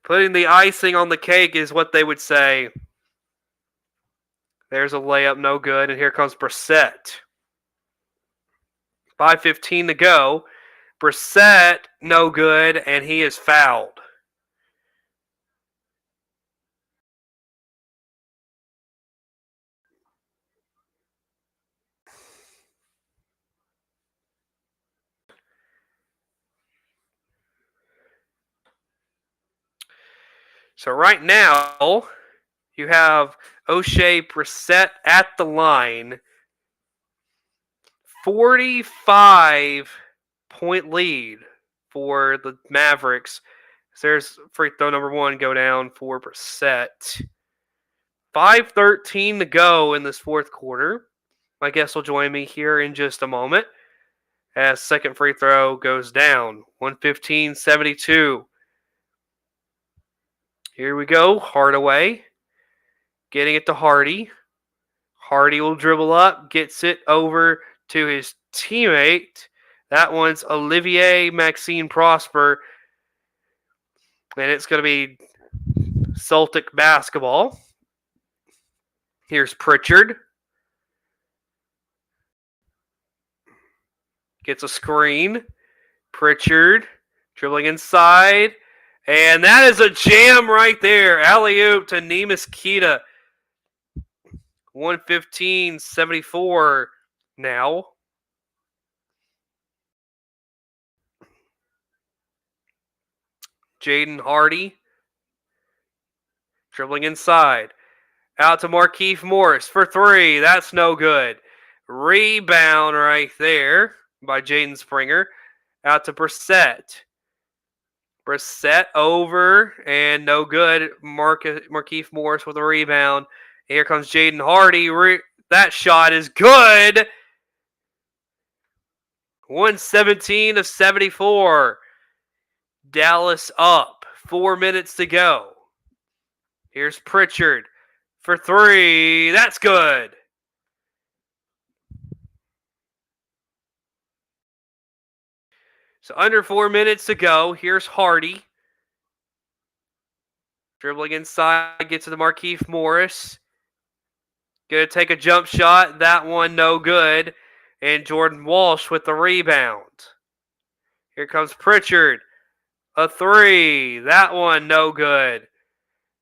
Putting the icing on the cake is what they would say. There's a layup, no good. And here comes Brissett. 5:15 to go. Brissett, no good, and he is fouled. So right now, you have O'Shea Brissett at the line. 45-point lead for the Mavericks. So there's free throw number one go down for Brissett. 5:13 to go in this fourth quarter. My guest will join me here in just a moment as second free throw goes down. 115-72. Here we go. Hardaway getting it to Hardy. Hardy will dribble up, gets it over to his teammate. That one's Olivier Maxine Prosper. And it's going to be Celtic basketball. Here's Pritchard. Gets a screen. Pritchard dribbling inside. And that is a jam right there. Alley-oop to Neemias Queta. 115-74 now. Jaden Hardy dribbling inside. Out to Markieff Morris for three. That's no good. Rebound right there by Jaden Springer. Out to Brissett. Brissett over and no good. Markieff Morris with a rebound. Here comes Jaden Hardy. That shot is good. 117 of 74. Dallas up. 4 minutes to go. Here's Pritchard for three. That's good. So under 4 minutes to go. Here's Hardy. Dribbling inside, gets to the Markieff Morris. Gonna take a jump shot. That one no good. And Jordan Walsh with the rebound. Here comes Pritchard. A three. That one no good.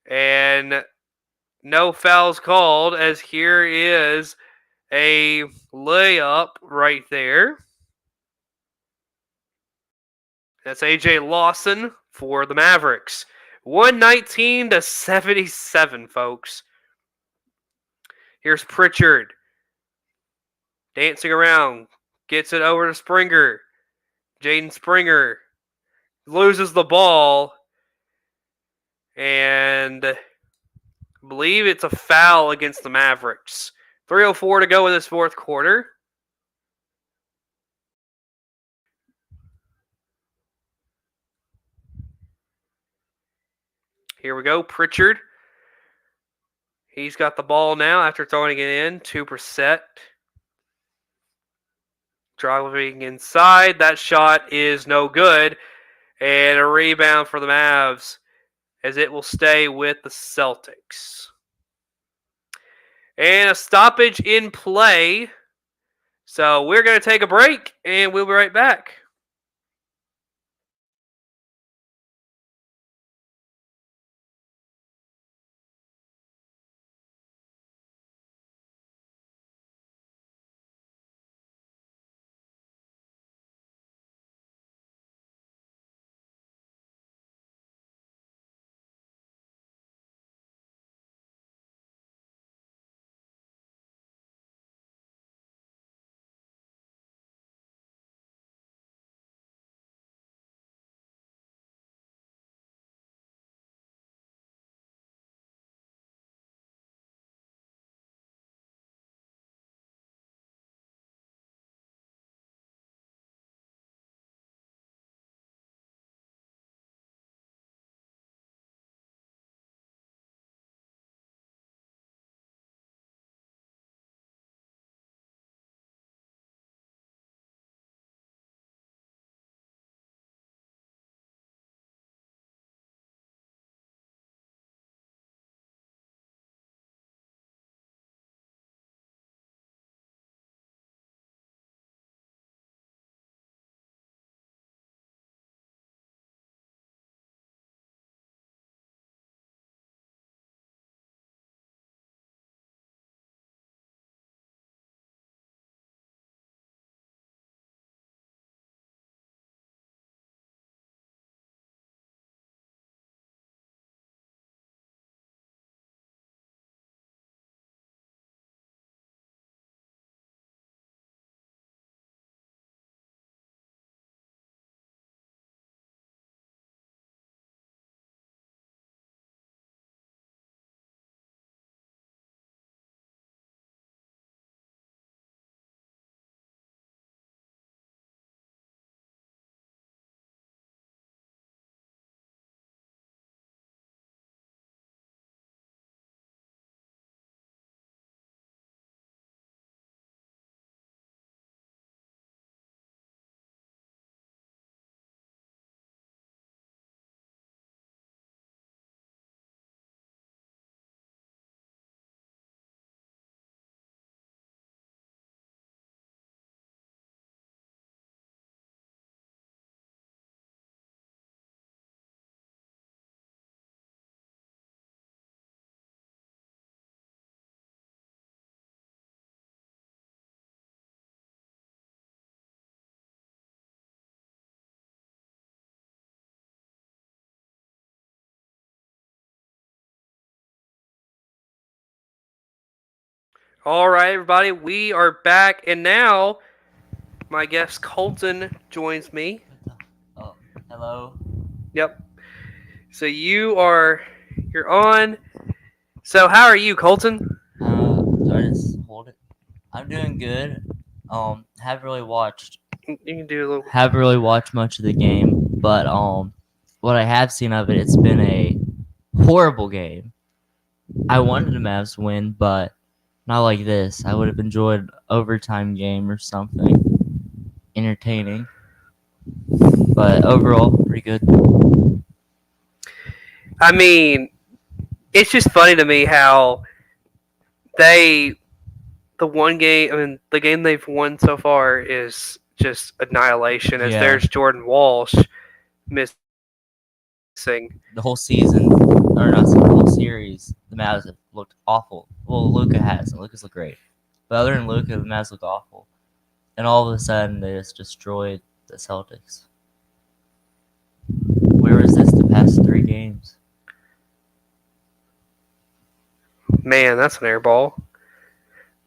And no fouls called, as here is a layup right there. That's AJ Lawson for the Mavericks. 119 to 77, folks. Here's Pritchard. Dancing around. Gets it over to Springer. Jaden Springer loses the ball. And I believe it's a foul against the Mavericks. 3:04 to go in this fourth quarter. Here we go. Pritchard. He's got the ball now after throwing it in. 2%. Driving inside. That shot is no good. And a rebound for the Mavs, as it will stay with the Celtics. And a stoppage in play. So we're going to take a break, and we'll be right back. All right, everybody, we are back, and now my guest Colton joins me. Hello. Yep. So you're on. So how are you, Colton? Do I just hold it? I'm doing good. Haven't really watched You can do a little. haven't really watched much of the game, but what I have seen of it, it's been a horrible game. I wanted the Mavs to win, but not like this. I would have enjoyed overtime game or something entertaining. But overall, pretty good. I mean, it's just funny to me how they the one game. I mean, the game they've won so far is just annihilation. As Yeah, there's Jordan Walsh missing. the whole season, or not the whole series, the Mavs have looked awful. Well, Luca hasn't. Luca's looked great, but other than Luca, the Mavs look awful. And all of a sudden, they just destroyed the Celtics. Where was this the past 3 games? Man, that's an air ball.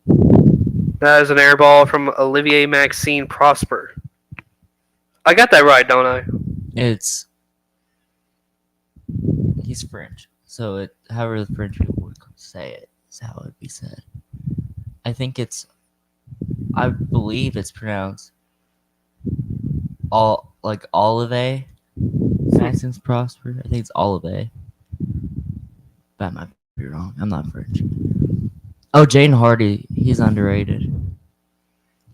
That is an air ball from Olivier Maxine Prosper. I got that right, don't I? It's he's French, so however the French people would say it is how it would be said. I think I believe it's pronounced Olive. Maxence Prosper. I think it's Olive. But I might be wrong. I'm not French. Oh, Jaden Hardy. He's underrated.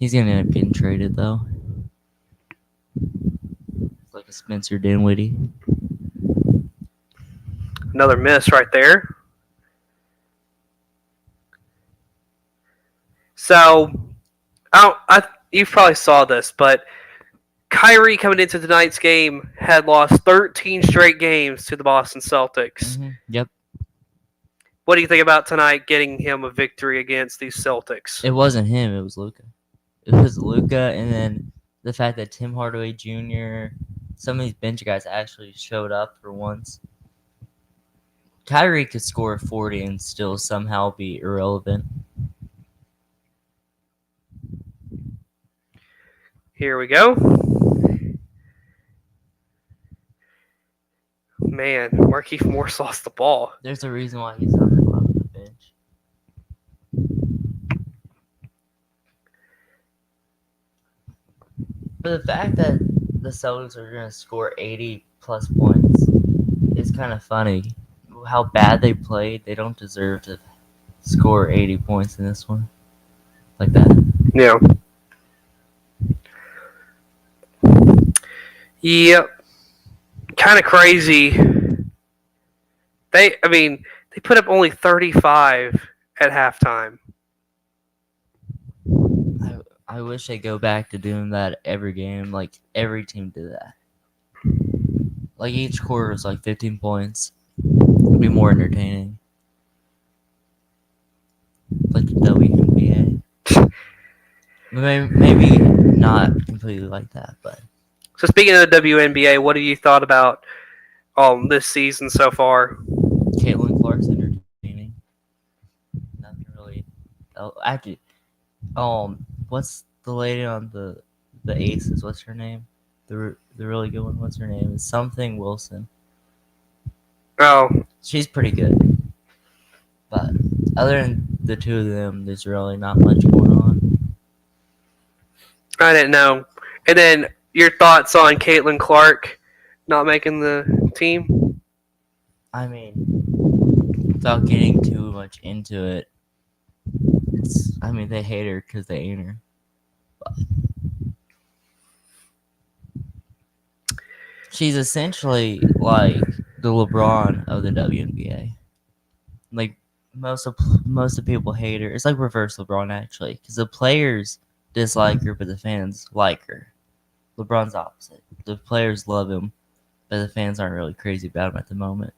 He's gonna end up getting traded though. It's like a Spencer Dinwiddie. Another miss right there. So, you probably saw this, but Kyrie coming into tonight's game had lost 13 straight games to the Boston Celtics. Yep. What do you think about tonight getting him a victory against these Celtics? It wasn't him. It was Luca. It was Luca, and then the fact that Tim Hardaway Jr., some of these bench guys actually showed up for once. Kyrie could score 40 and still somehow be irrelevant. Here we go. Man, Markieff Morris lost the ball. There's a reason why he's on the bench. But the fact that the Celtics are going to score 80 plus points is kind of funny. How bad they played, they don't deserve to score 80 points in this one. Like that. Yeah. Yep. Kind of crazy. They put up only 35 at halftime. I wish they go back to doing that every game. Like every team did that. Like each quarter was like 15 points. It'd be more entertaining. Like the WNBA. Maybe not completely like that, but. So speaking of the WNBA, what have you thought about this season so far? Caitlin Clark's entertaining. Nothing really. Actually, what's the lady on the Aces? What's her name? The really good one. What's her name? It's something Wilson. Oh, She's pretty good, but other than the two of them, there's really not much going on. I didn't know. And then your thoughts on Caitlin Clark not making the team? I mean, without getting too much into it, they hate her because they ain't her. But she's essentially like the LeBron of the WNBA. Like most of people hate her. It's like reverse LeBron actually, because the players dislike her, but the fans like her. LeBron's opposite. The players love him, but the fans aren't really crazy about him at the moment.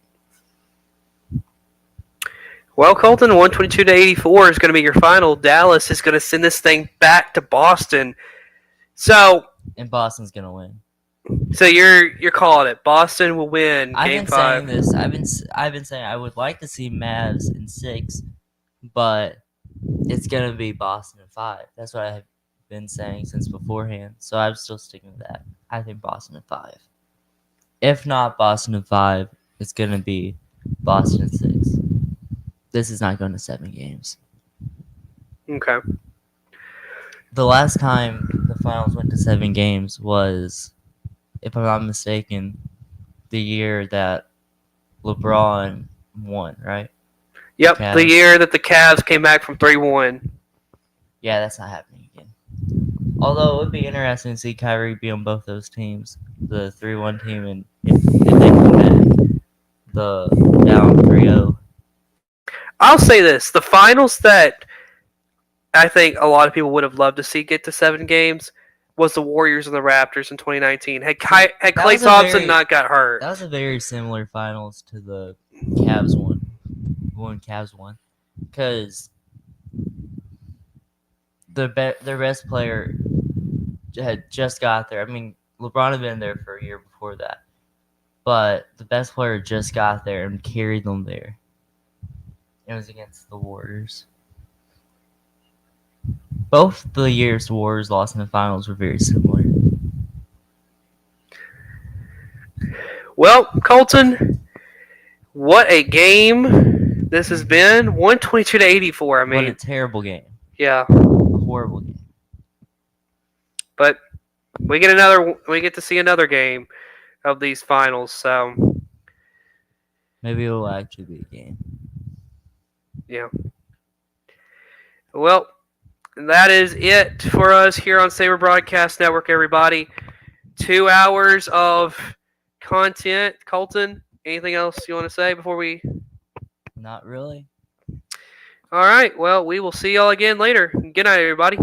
Well, Colton, 122 to 84 is going to be your final. Dallas is going to send this thing back to Boston. And Boston's gonna win. So you're calling it. Boston will win I've Game been 5. saying this. I've been saying I would like to see Mavs in 6, but it's gonna be Boston in 5. That's what I've been saying since beforehand. So I'm still sticking with that. I think Boston in 5. If not Boston in 5, it's gonna be Boston in 6. This is not going to 7 games. Okay. The last time the finals went to 7 games was, if I'm not mistaken, the year that LeBron won, right? Yep, the Cavs. year that the Cavs came back from 3-1. Yeah, that's not happening again. Although it would be interesting to see Kyrie be on both those teams, the 3-1 team, and if they come back, the down 3-0. I'll say this: the finals that I think a lot of people would have loved to see get to 7 games was the Warriors and the Raptors in 2019. Had That Klay was a Thompson very not got hurt. that was a very similar finals to the Cavs one. When Cavs won, because their best player had just got there. I mean, LeBron had been there for a year before that, but the best player just got there and carried them there. It was against the Warriors. Both the years the Warriors lost in the finals were very similar. Well, Colton, what a game this has been. 122-84. I What a mean, terrible game. yeah, A horrible game. but we get to see another game of these finals. So Maybe it will actually be a game. yeah. Well, that is it for us here on Saber Broadcast Network. Everybody, 2 hours of content. Colton, anything else you want to say before we? Not really. All right. Well, we will see y'all again later. Good night, everybody.